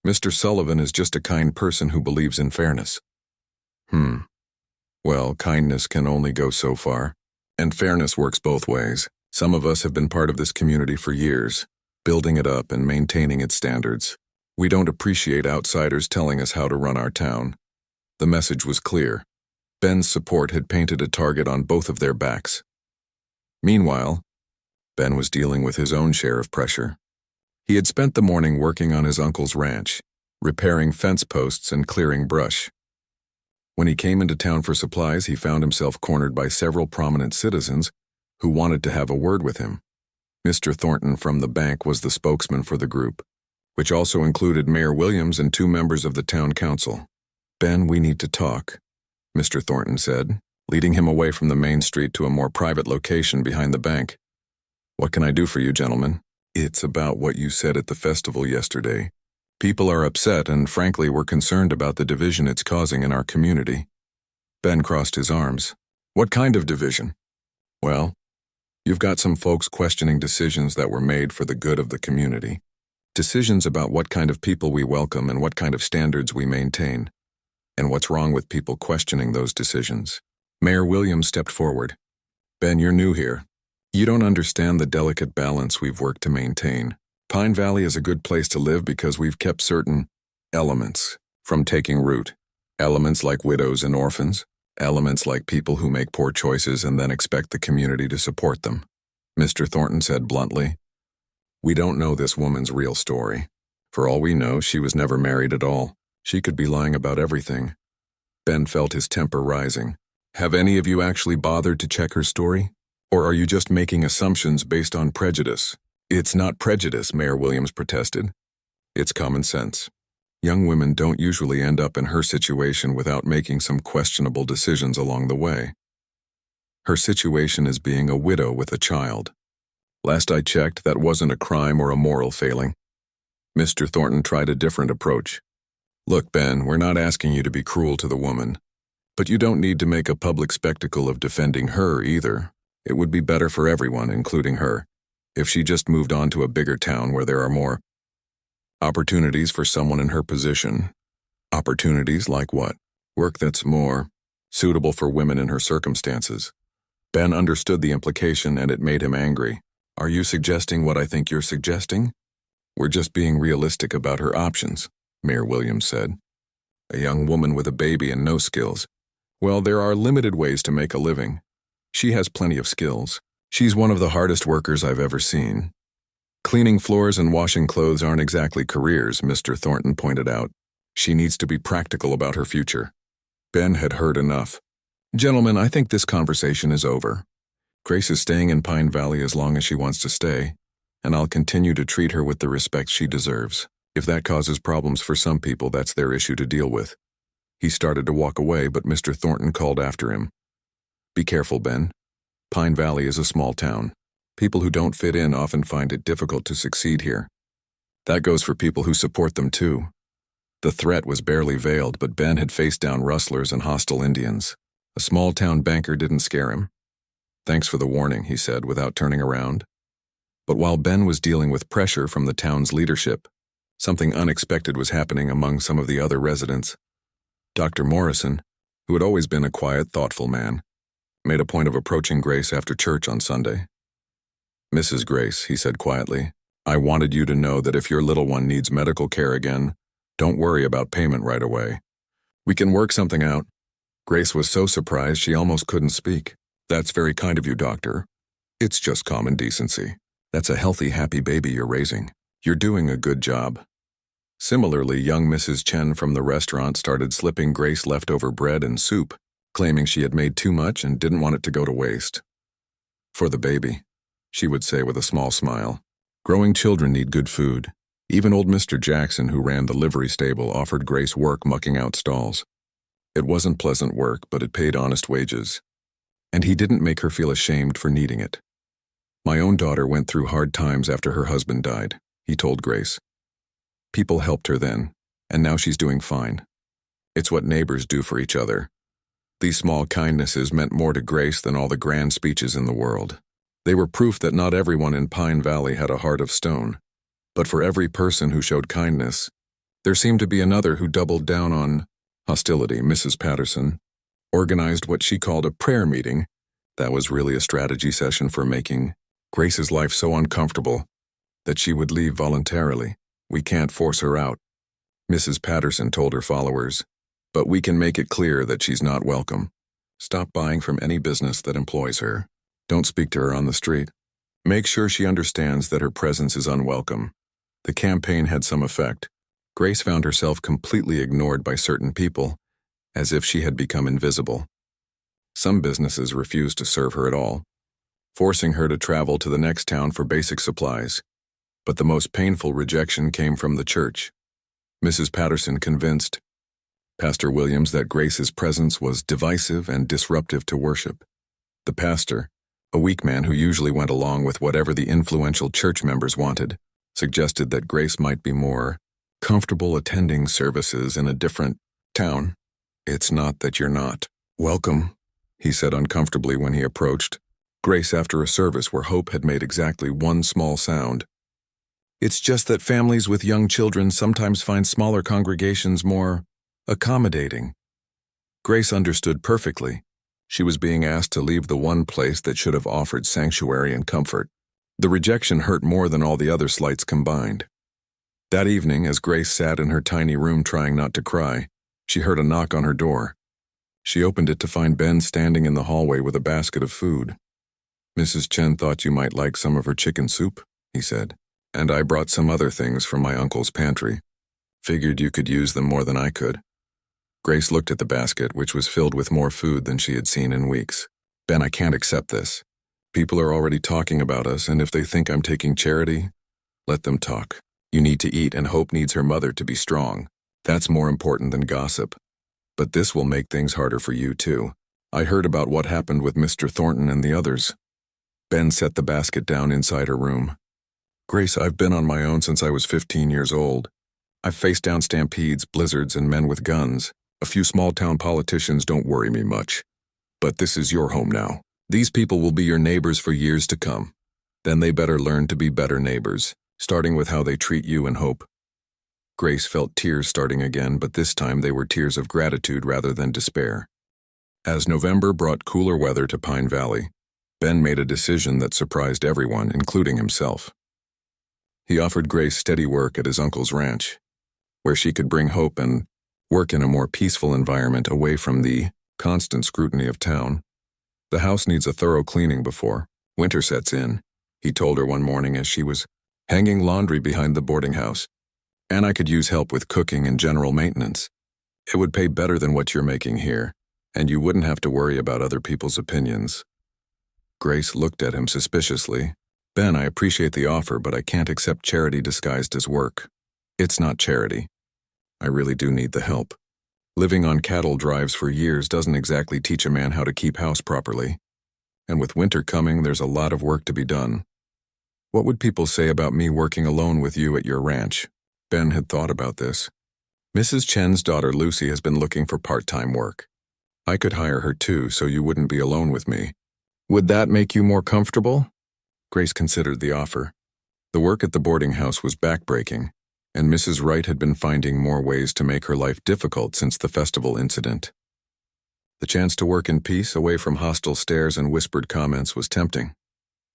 "Mr. Sullivan is just a kind person who believes in fairness." Well, kindness can only go so far, and fairness works both ways. Some of us have been part of this community for years, building it up and maintaining its standards. We don't appreciate outsiders telling us how to run our town." The message was clear. Ben's support had painted a target on both of their backs. Meanwhile, Ben was dealing with his own share of pressure. He had spent the morning working on his uncle's ranch, repairing fence posts and clearing brush. When he came into town for supplies, he found himself cornered by several prominent citizens who wanted to have a word with him. Mr. Thornton from the bank was the spokesman for the group, which also included Mayor Williams and 2 members of the town council. "Ben, we need to talk," Mr. Thornton said, leading him away from the main street to a more private location behind the bank. "What can I do for you, gentlemen?" "It's about what you said at the festival yesterday. People are upset, and frankly, we're concerned about the division it's causing in our community." Ben crossed his arms. "What kind of division?" "Well, you've got some folks questioning decisions that were made for the good of the community. Decisions about what kind of people we welcome and what kind of standards we maintain. And what's wrong with people questioning those decisions?" Mayor Williams stepped forward. "Ben, you're new here. You don't understand the delicate balance we've worked to maintain. Pine Valley is a good place to live because we've kept certain elements from taking root. Elements like widows and orphans. Elements like people who make poor choices and then expect the community to support them," Mr. Thornton said bluntly. "We don't know this woman's real story. For all we know, she was never married at all. She could be lying about everything." Ben felt his temper rising. "Have any of you actually bothered to check her story? Or are you just making assumptions based on prejudice?" "It's not prejudice," Mayor Williams protested. "It's common sense. Young women don't usually end up in her situation without making some questionable decisions along the way. Her situation is being a widow with a child. Last I checked, that wasn't a crime or a moral failing." Mr. Thornton tried a different approach. "Look, Ben, we're not asking you to be cruel to the woman, but you don't need to make a public spectacle of defending her either. It would be better for everyone, including her, if she just moved on to a bigger town where there are more opportunities for someone in her position." "Opportunities like what?" "Work that's more suitable for women in her circumstances." Ben understood the implication, and it made him angry. "Are you suggesting what I think you're suggesting?" "We're just being realistic about her options," Mayor Williams said. "A young woman with a baby and no skills. Well, there are limited ways to make a living. She has plenty of skills. She's one of the hardest workers I've ever seen. Cleaning floors and washing clothes aren't exactly careers," Mr. Thornton pointed out. "She needs to be practical about her future." Ben had heard enough. "Gentlemen, I think this conversation is over. Grace is staying in Pine Valley as long as she wants to stay, and I'll continue to treat her with the respect she deserves. If that causes problems for some people, that's their issue to deal with." He started to walk away, but Mr. Thornton called after him. "Be careful, Ben. Pine Valley is a small town. People who don't fit in often find it difficult to succeed here. That goes for people who support them too. The threat was barely veiled, but Ben had faced down rustlers and hostile Indians. A small-town banker didn't scare him. "Thanks for the warning," he said without turning around. But while Ben was dealing with pressure from the town's leadership, something unexpected was happening among some of the other residents. Dr. Morrison, who had always been a quiet, thoughtful man, made a point of approaching Grace after church on Sunday. "Mrs. Grace," he said quietly, "I wanted you to know that if your little one needs medical care again, don't worry about payment right away. We can work something out." Grace was so surprised she almost couldn't speak. "That's very kind of you, doctor. It's just common decency. That's a healthy, happy baby you're raising. You're doing a good job." Similarly, young Mrs. Chen from the restaurant started slipping Grace leftover bread and soup, claiming she had made too much and didn't want it to go to waste. "For the baby," she would say with a small smile. Growing children need good food. Even old Mr. Jackson, who ran the livery stable, offered Grace work mucking out stalls. It wasn't pleasant work, but it paid honest wages. And he didn't make her feel ashamed for needing it. "My own daughter went through hard times after her husband died," he told Grace. "People helped her then, and now she's doing fine. It's what neighbors do for each other." These small kindnesses meant more to Grace than all the grand speeches in the world. They were proof that not everyone in Pine Valley had a heart of stone. But for every person who showed kindness, there seemed to be another who doubled down on hostility. Mrs. Patterson organized what she called a prayer meeting. That was really a strategy session for making Grace's life so uncomfortable that she would leave voluntarily. "We can't force her out," Mrs. Patterson told her followers, "but we can make it clear that she's not welcome. Stop buying from any business that employs her. Don't speak to her on the street. Make sure she understands that her presence is unwelcome." The campaign had some effect. Grace found herself completely ignored by certain people, as if she had become invisible. Some businesses refused to serve her at all, forcing her to travel to the next town for basic supplies. But the most painful rejection came from the church. Mrs. Patterson convinced Pastor Williams that Grace's presence was divisive and disruptive to worship. The pastor, a weak man who usually went along with whatever the influential church members wanted, suggested that Grace might be more comfortable attending services in a different town. "It's not that you're not welcome," he said uncomfortably when he approached Grace after a service where hope had made exactly one small sound. "It's just that families with young children sometimes find smaller congregations more accommodating." Grace understood perfectly. She was being asked to leave the one place that should have offered sanctuary and comfort. The rejection hurt more than all the other slights combined. That evening, as Grace sat in her tiny room trying not to cry, she heard a knock on her door. She opened it to find Ben standing in the hallway with a basket of food. "Mrs. Chen thought you might like some of her chicken soup," he said, "and I brought some other things from my uncle's pantry. Figured you could use them more than I could." Grace looked at the basket, which was filled with more food than she had seen in weeks. "Ben, I can't accept this. People are already talking about us, and if they think I'm taking charity, let them talk. You need to eat, and Hope needs her mother to be strong. That's more important than gossip. But this will make things harder for you, too. I heard about what happened with Mr. Thornton and the others." Ben set the basket down inside her room. "Grace, I've been on my own since I was 15 years old. I've faced down stampedes, blizzards, and men with guns. A few small-town politicians don't worry me much. But this is your home now. These people will be your neighbors for years to come. Then they better learn to be better neighbors, starting with how they treat you and Hope." Grace felt tears starting again, but this time they were tears of gratitude rather than despair. As November brought cooler weather to Pine Valley, Ben made a decision that surprised everyone, including himself. He offered Grace steady work at his uncle's ranch, where she could bring Hope and work in a more peaceful environment away from the constant scrutiny of town. "The house needs a thorough cleaning before winter sets in," he told her one morning as she was hanging laundry behind the boarding house. "And I could use help with cooking and general maintenance. It would pay better than what you're making here, and you wouldn't have to worry about other people's opinions." Grace looked at him suspiciously. "Ben, I appreciate the offer, but I can't accept charity disguised as work. It's not charity. I really do need the help. Living on cattle drives for years doesn't exactly teach a man how to keep house properly. and with winter coming, there's a lot of work to be done. What would people say about me working alone with you at your ranch? Ben had thought about this. Mrs. Chen's daughter Lucy has been looking for part-time work. I could hire her too, so you wouldn't be alone with me. Would that make you more comfortable? Grace considered the offer. The work at the boarding house was backbreaking, and Mrs. Wright had been finding more ways to make her life difficult since the festival incident. The chance to work in peace, away from hostile stares and whispered comments, was tempting.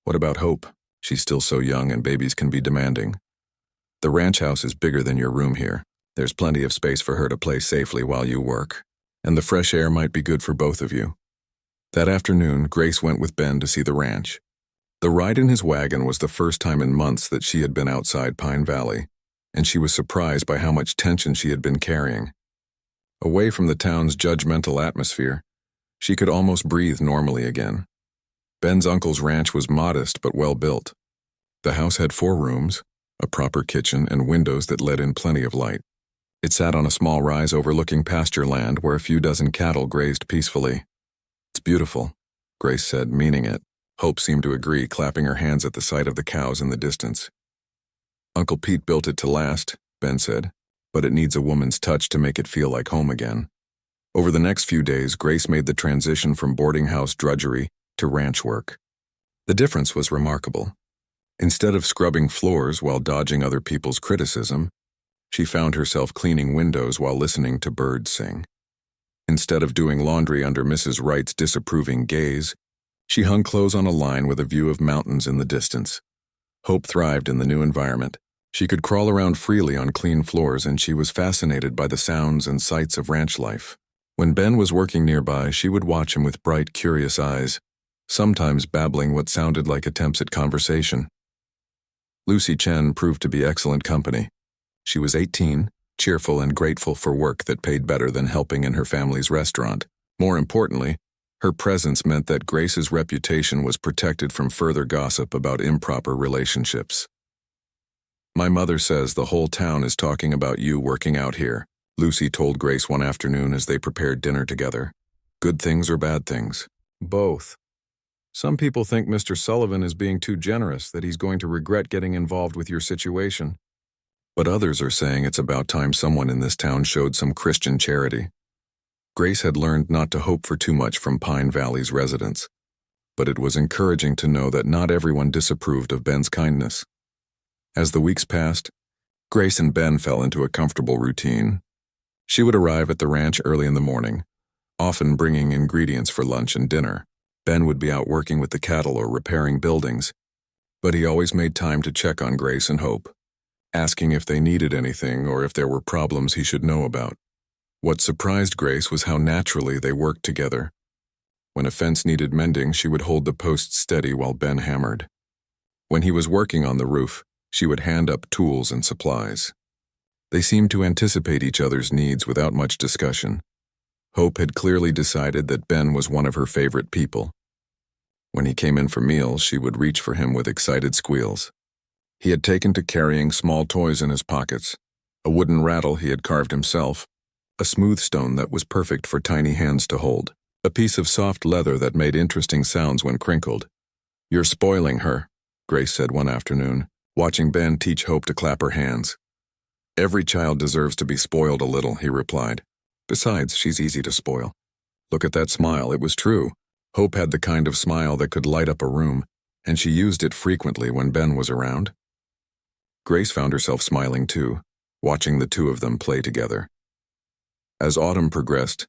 What about Hope? She's still so young and babies can be demanding. The ranch house is bigger than your room here. There's plenty of space for her to play safely while you work, and the fresh air might be good for both of you. That afternoon, Grace went with Ben to see the ranch. The ride in his wagon was the first time in months that she had been outside Pine Valley, and she was surprised by how much tension she had been carrying. Away from the town's judgmental atmosphere, she could almost breathe normally again. Ben's uncle's ranch was modest but well built. The house had 4 rooms, a proper kitchen, and windows that let in plenty of light. It sat on a small rise overlooking pasture land where a few dozen cattle grazed peacefully. It's beautiful, Grace said, meaning it. Hope seemed to agree, clapping her hands at the sight of the cows in the distance. Uncle Pete built it to last, Ben said, but it needs a woman's touch to make it feel like home again. Over the next few days, Grace made the transition from boarding house drudgery to ranch work. The difference was remarkable. Instead of scrubbing floors while dodging other people's criticism, she found herself cleaning windows while listening to birds sing. Instead of doing laundry under Mrs. Wright's disapproving gaze, she hung clothes on a line with a view of mountains in the distance. Hope thrived in the new environment. She could crawl around freely on clean floors, and she was fascinated by the sounds and sights of ranch life. When Ben was working nearby, she would watch him with bright, curious eyes, sometimes babbling what sounded like attempts at conversation. Lucy Chen proved to be excellent company. She was 18, cheerful and grateful for work that paid better than helping in her family's restaurant. More importantly, her presence meant that Grace's reputation was protected from further gossip about improper relationships. My mother says the whole town is talking about you working out here, Lucy told Grace one afternoon as they prepared dinner together. Good things or bad things? Both. Some people think Mr. Sullivan is being too generous, that he's going to regret getting involved with your situation. But others are saying it's about time someone in this town showed some Christian charity. Grace had learned not to hope for too much from Pine Valley's residents, but it was encouraging to know that not everyone disapproved of Ben's kindness. As the weeks passed, Grace and Ben fell into a comfortable routine. She would arrive at the ranch early in the morning, often bringing ingredients for lunch and dinner. Ben would be out working with the cattle or repairing buildings, but he always made time to check on Grace and Hope, asking if they needed anything or if there were problems he should know about. What surprised Grace was how naturally they worked together. When a fence needed mending, she would hold the posts steady while Ben hammered. When he was working on the roof, she would hand up tools and supplies. They seemed to anticipate each other's needs without much discussion. Hope had clearly decided that Ben was one of her favorite people. When he came in for meals, she would reach for him with excited squeals. He had taken to carrying small toys in his pockets, a wooden rattle he had carved himself, a smooth stone that was perfect for tiny hands to hold, a piece of soft leather that made interesting sounds when crinkled. "You're spoiling her," Grace said one afternoon, watching Ben teach Hope to clap her hands. "Every child deserves to be spoiled a little," he replied. "Besides, she's easy to spoil. Look at that smile." It was true. Hope had the kind of smile that could light up a room, and she used it frequently when Ben was around. Grace found herself smiling too, watching the two of them play together. As autumn progressed,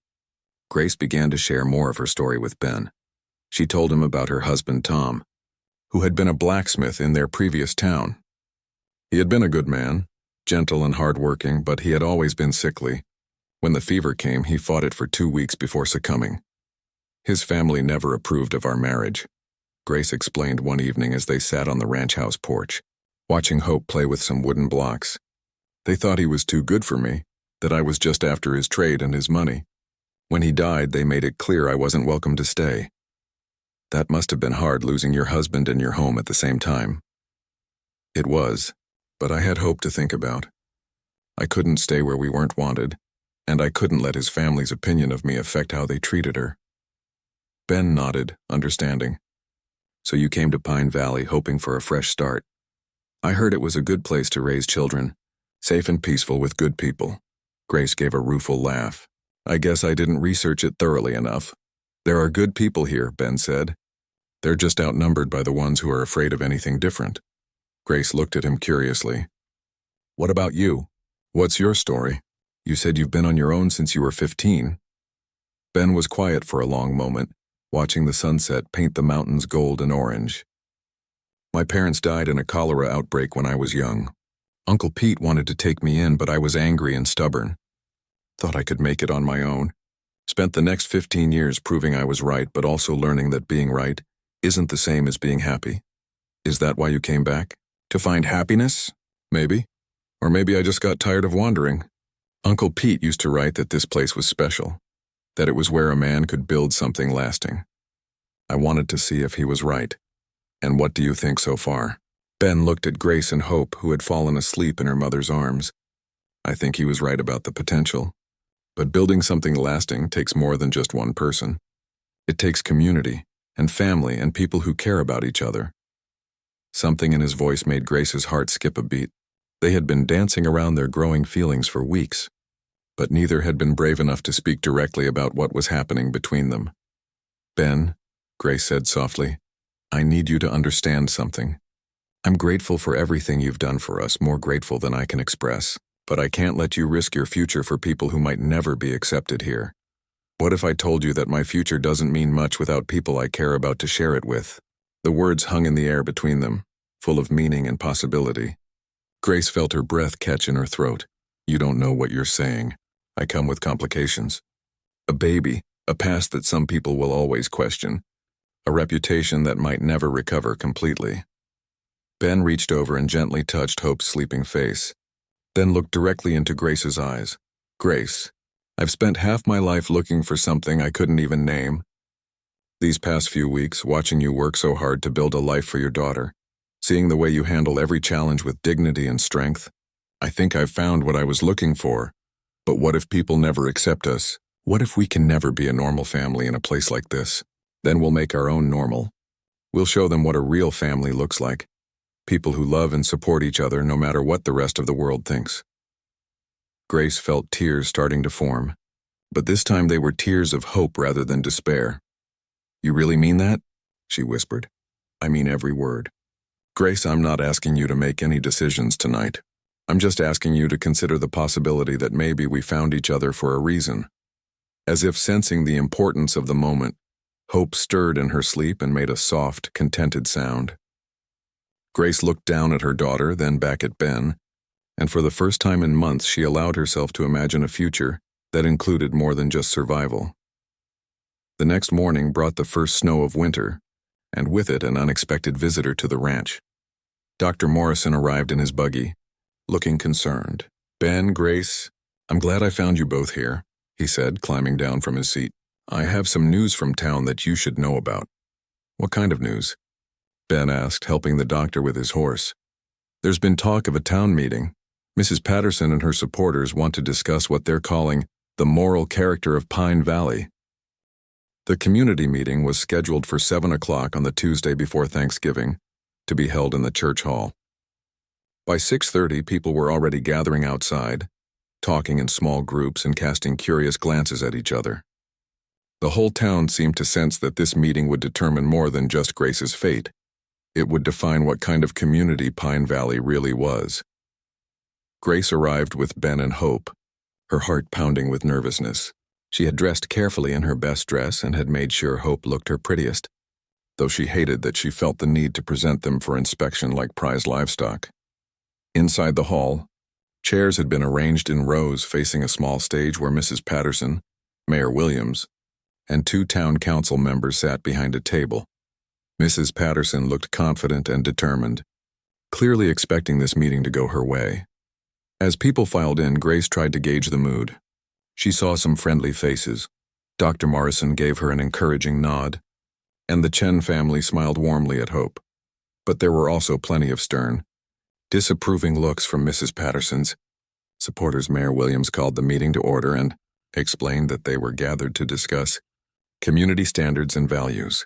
Grace began to share more of her story with Ben. She told him about her husband Tom, who had been a blacksmith in their previous town. He had been a good man, gentle and hardworking, but he had always been sickly. When the fever came, he fought it for 2 weeks before succumbing. "His family never approved of our marriage," Grace explained one evening as they sat on the ranch house porch, watching Hope play with some wooden blocks. "They thought he was too good for me, that I was just after his trade and his money. When he died, they made it clear I wasn't welcome to stay. That must have been hard, losing your husband and your home at the same time." "It was, but I had Hope to think about. I couldn't stay where we weren't wanted, and I couldn't let his family's opinion of me affect how they treated her." Ben nodded, understanding. So you came to Pine Valley hoping for a fresh start. I heard it was a good place to raise children, safe and peaceful with good people. Grace gave a rueful laugh. I guess I didn't research it thoroughly enough. There are good people here, Ben said. They're just outnumbered by the ones who are afraid of anything different. Grace looked at him curiously. What about you? What's your story? You said you've been on your own since you were 15. Ben was quiet for a long moment, watching the sunset paint the mountains gold and orange. My parents died in a cholera outbreak when I was young. Uncle Pete wanted to take me in, but I was angry and stubborn. Thought I could make it on my own. Spent the next 15 years proving I was right, but also learning that being right isn't the same as being happy. Is that why you came back? To find happiness? Maybe. Or maybe I just got tired of wandering. Uncle Pete used to write that this place was special, that it was where a man could build something lasting. I wanted to see if he was right. And what do you think so far? Ben looked at Grace and Hope, who had fallen asleep in her mother's arms. I think he was right about the potential. But building something lasting takes more than just one person. It takes community, and family, and people who care about each other. Something in his voice made Grace's heart skip a beat. They had been dancing around their growing feelings for weeks, but neither had been brave enough to speak directly about what was happening between them. Ben, Grace said softly, I need you to understand something. I'm grateful for everything you've done for us, more grateful than I can express, but I can't let you risk your future for people who might never be accepted here. What if I told you that my future doesn't mean much without people I care about to share it with? The words hung in the air between them, full of meaning and possibility. Grace felt her breath catch in her throat. You don't know what you're saying. I come with complications. A baby, a past that some people will always question, a reputation that might never recover completely. Ben reached over and gently touched Hope's sleeping face, then looked directly into Grace's eyes. Grace, I've spent half my life looking for something I couldn't even name. These past few weeks, watching you work so hard to build a life for your daughter, seeing the way you handle every challenge with dignity and strength, I think I've found what I was looking for. But what if people never accept us? What if we can never be a normal family in a place like this? Then we'll make our own normal. We'll show them what a real family looks like. People who love and support each other no matter what the rest of the world thinks. Grace felt tears starting to form, but this time they were tears of hope rather than despair. You really mean that? She whispered. I mean every word. Grace, I'm not asking you to make any decisions tonight. I'm just asking you to consider the possibility that maybe we found each other for a reason. As if sensing the importance of the moment, Hope stirred in her sleep and made a soft, contented sound. Grace looked down at her daughter, then back at Ben, and for the first time in months she allowed herself to imagine a future that included more than just survival. The next morning brought the first snow of winter, and with it an unexpected visitor to the ranch. Dr. Morrison arrived in his buggy, looking concerned. Ben, Grace, I'm glad I found you both here, he said, climbing down from his seat. I have some news from town that you should know about. What kind of news? Ben asked, helping the doctor with his horse. There's been talk of a town meeting. Mrs. Patterson and her supporters want to discuss what they're calling the moral character of Pine Valley. The community meeting was scheduled for 7 o'clock on the Tuesday before Thanksgiving, to be held in the church hall. By 6:30, people were already gathering outside, talking in small groups and casting curious glances at each other. The whole town seemed to sense that this meeting would determine more than just Grace's fate. It would define what kind of community Pine Valley really was. Grace arrived with Ben and Hope, her heart pounding with nervousness. She had dressed carefully in her best dress and had made sure Hope looked her prettiest, though she hated that she felt the need to present them for inspection like prized livestock. Inside the hall, chairs had been arranged in rows facing a small stage where Mrs. Patterson, Mayor Williams, and 2 town council members sat behind a table. Mrs. Patterson looked confident and determined, clearly expecting this meeting to go her way. As people filed in, Grace tried to gauge the mood. She saw some friendly faces. Dr. Morrison gave her an encouraging nod, and the Chen family smiled warmly at Hope. But there were also plenty of stern, disapproving looks from Mrs. Patterson's supporters. Mayor Williams called the meeting to order and explained that they were gathered to discuss community standards and values.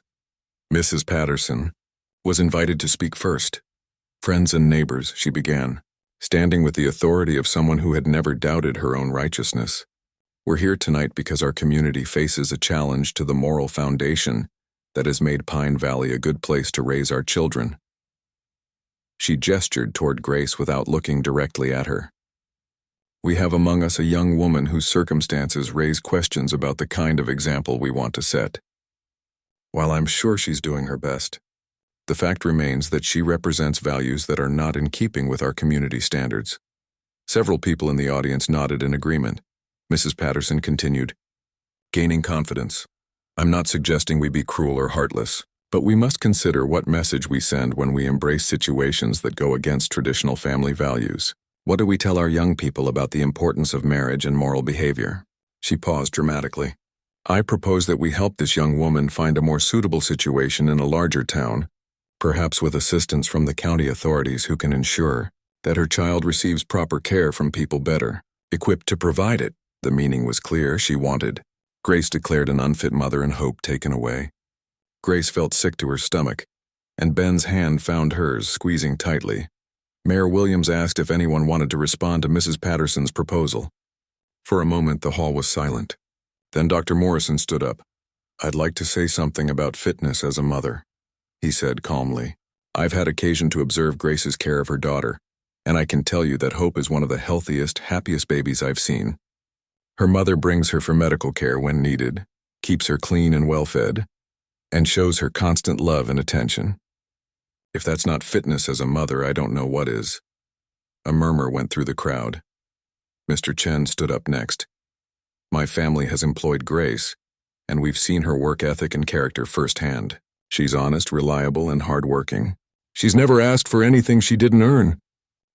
Mrs. Patterson, was invited to speak first. Friends and neighbors, she began, standing with the authority of someone who had never doubted her own righteousness. We're here tonight because our community faces a challenge to the moral foundation that has made Pine Valley a good place to raise our children. She gestured toward Grace without looking directly at her. We have among us a young woman whose circumstances raise questions about the kind of example we want to set. While I'm sure she's doing her best, the fact remains that she represents values that are not in keeping with our community standards. Several people in the audience nodded in agreement. Mrs. Patterson continued, gaining confidence. I'm not suggesting we be cruel or heartless, but we must consider what message we send when we embrace situations that go against traditional family values. What do we tell our young people about the importance of marriage and moral behavior? She paused dramatically. I propose that we help this young woman find a more suitable situation in a larger town, perhaps with assistance from the county authorities who can ensure that her child receives proper care from people better equipped to provide it. The meaning was clear. She wanted. Grace declared an unfit mother and hope taken away. Grace felt sick to her stomach, and Ben's hand found hers, squeezing tightly. Mayor Williams asked if anyone wanted to respond to Mrs. Patterson's proposal. For a moment, the hall was silent. Then Dr. Morrison stood up. I'd like to say something about fitness as a mother, he said calmly. I've had occasion to observe Grace's care of her daughter, and I can tell you that Hope is one of the healthiest, happiest babies I've seen. Her mother brings her for medical care when needed, keeps her clean and well-fed, and shows her constant love and attention. If that's not fitness as a mother, I don't know what is. A murmur went through the crowd. Mr. Chen stood up next. My family has employed Grace, and we've seen her work ethic and character firsthand. She's honest, reliable, and hardworking. She's never asked for anything she didn't earn,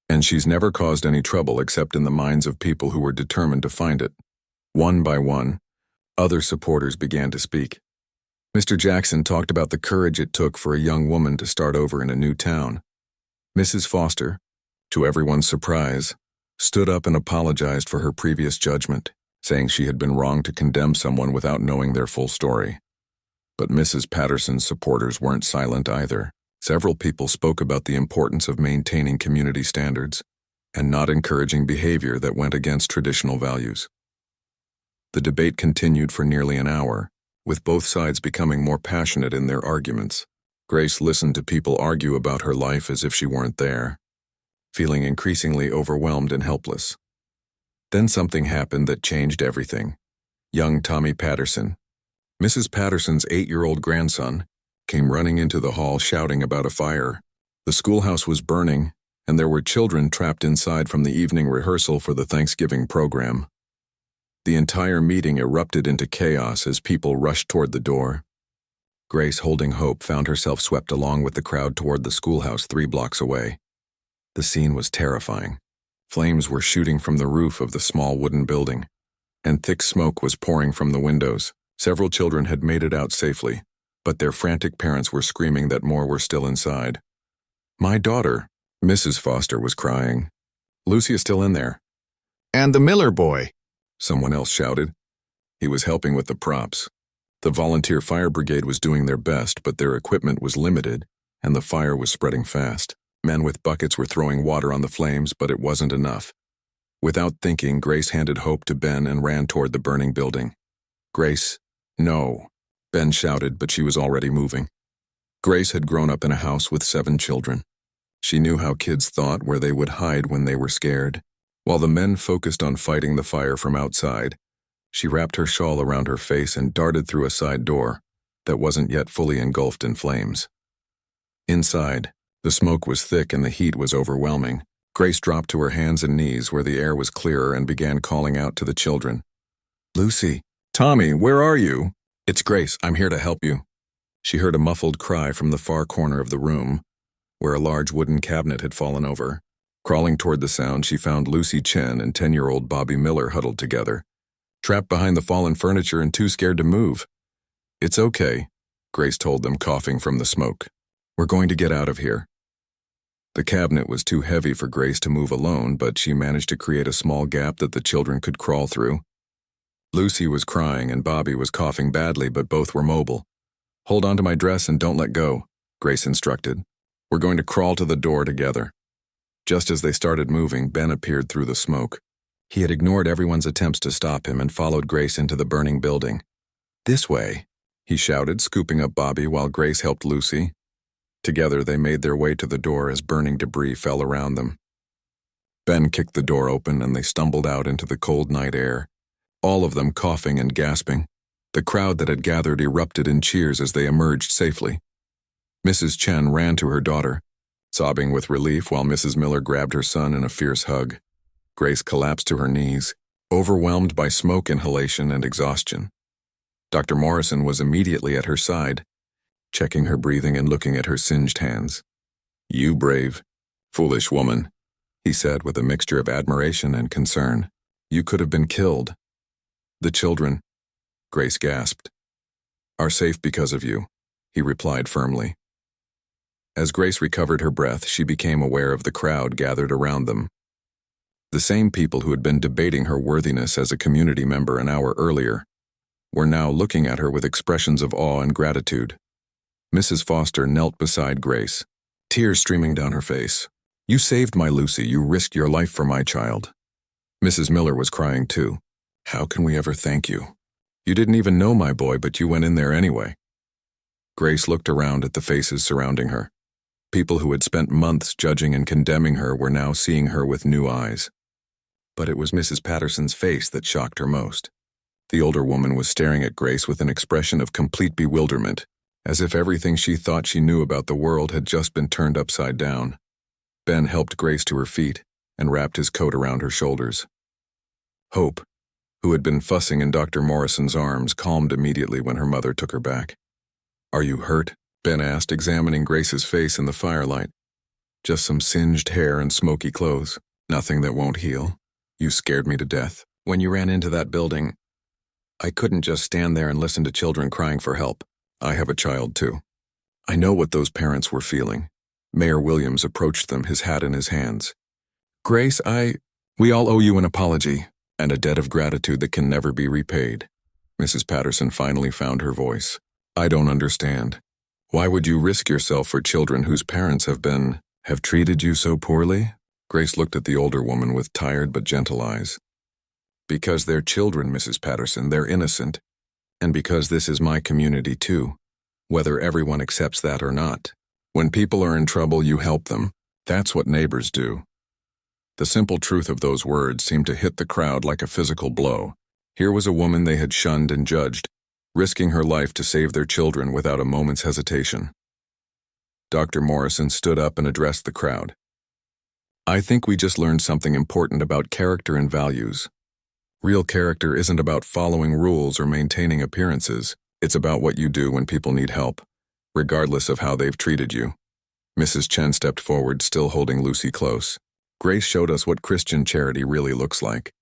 and she's never caused any trouble except in the minds of people who were determined to find it. One by one, other supporters began to speak. Mr. Jackson talked about the courage it took for a young woman to start over in a new town. Mrs. Foster, to everyone's surprise, stood up and apologized for her previous judgment, saying she had been wrong to condemn someone without knowing their full story. But Mrs. Patterson's supporters weren't silent either. Several people spoke about the importance of maintaining community standards and not encouraging behavior that went against traditional values. The debate continued for nearly an hour, with both sides becoming more passionate in their arguments. Grace listened to people argue about her life as if she weren't there, feeling increasingly overwhelmed and helpless. Then something happened that changed everything. Young Tommy Patterson, Mrs. Patterson's 8-year-old grandson, came running into the hall shouting about a fire. The schoolhouse was burning, and there were children trapped inside from the evening rehearsal for the Thanksgiving program. The entire meeting erupted into chaos as people rushed toward the door. Grace, holding Hope, found herself swept along with the crowd toward the schoolhouse 3 blocks away. The scene was terrifying. Flames were shooting from the roof of the small wooden building, and thick smoke was pouring from the windows. Several children had made it out safely, but their frantic parents were screaming that more were still inside. My daughter, Mrs. Foster, was crying. Lucy is still in there. And the Miller boy, someone else shouted. He was helping with the props. The volunteer fire brigade was doing their best, but their equipment was limited, and the fire was spreading fast. Men with buckets were throwing water on the flames, but it wasn't enough. Without thinking, Grace handed Hope to Ben and ran toward the burning building. Grace, no, Ben shouted, but she was already moving. Grace had grown up in a house with 7 children. She knew how kids thought, where they would hide when they were scared. While the men focused on fighting the fire from outside, she wrapped her shawl around her face and darted through a side door that wasn't yet fully engulfed in flames. Inside, the smoke was thick and the heat was overwhelming. Grace dropped to her hands and knees where the air was clearer and began calling out to the children. Lucy, Tommy, where are you? It's Grace, I'm here to help you. She heard a muffled cry from the far corner of the room, where a large wooden cabinet had fallen over. Crawling toward the sound, she found Lucy Chen and 10-year-old Bobby Miller huddled together, trapped behind the fallen furniture and too scared to move. It's okay, Grace told them, coughing from the smoke. We're going to get out of here. The cabinet was too heavy for Grace to move alone, but she managed to create a small gap that the children could crawl through. Lucy was crying and Bobby was coughing badly, but both were mobile. Hold on to my dress and don't let go, Grace instructed. We're going to crawl to the door together. Just as they started moving, Ben appeared through the smoke. He had ignored everyone's attempts to stop him and followed Grace into the burning building. This way, he shouted, scooping up Bobby while Grace helped Lucy. Together, they made their way to the door as burning debris fell around them. Ben kicked the door open and they stumbled out into the cold night air, all of them coughing and gasping. The crowd that had gathered erupted in cheers as they emerged safely. Mrs. Chen ran to her daughter, sobbing with relief while Mrs. Miller grabbed her son in a fierce hug. Grace collapsed to her knees, overwhelmed by smoke inhalation and exhaustion. Dr. Morrison was immediately at her side, checking her breathing and looking at her singed hands. "You brave, foolish woman," he said with a mixture of admiration and concern. "You could have been killed." "The children," Grace gasped, "are safe because of you," he replied firmly. As Grace recovered her breath, she became aware of the crowd gathered around them. The same people who had been debating her worthiness as a community member an hour earlier were now looking at her with expressions of awe and gratitude. Mrs. Foster knelt beside Grace, tears streaming down her face. "You saved my Lucy. You risked your life for my child." Mrs. Miller was crying too. "How can we ever thank you? You didn't even know my boy, but you went in there anyway." Grace looked around at the faces surrounding her. People who had spent months judging and condemning her were now seeing her with new eyes. But it was Mrs. Patterson's face that shocked her most. The older woman was staring at Grace with an expression of complete bewilderment, as if everything she thought she knew about the world had just been turned upside down. Ben helped Grace to her feet and wrapped his coat around her shoulders. Hope, who had been fussing in Dr. Morrison's arms, calmed immediately when her mother took her back. "Are you hurt?" Ben asked, examining Grace's face in the firelight. "Just some singed hair and smoky clothes. Nothing that won't heal. You scared me to death. When you ran into that building, I couldn't just stand there and listen to children crying for help. I have a child too. I know what those parents were feeling." Mayor Williams approached them, his hat in his hands. "Grace, we all owe you an apology, and a debt of gratitude that can never be repaid." Mrs. Patterson finally found her voice. "I don't understand. Why would you risk yourself for children whose parents have treated you so poorly?" Grace looked at the older woman with tired but gentle eyes. "Because they're children, Mrs. Patterson, they're innocent. And because this is my community too, whether everyone accepts that or not. When people are in trouble, you help them. That's what neighbors do." The simple truth of those words seemed to hit the crowd like a physical blow. Here was a woman they had shunned and judged, risking her life to save their children without a moment's hesitation. Dr. Morrison stood up and addressed the crowd. "I think we just learned something important about character and values. Real character isn't about following rules or maintaining appearances. It's about what you do when people need help, regardless of how they've treated you." Mrs. Chen stepped forward, still holding Lucy close. "Grace showed us what Christian charity really looks like.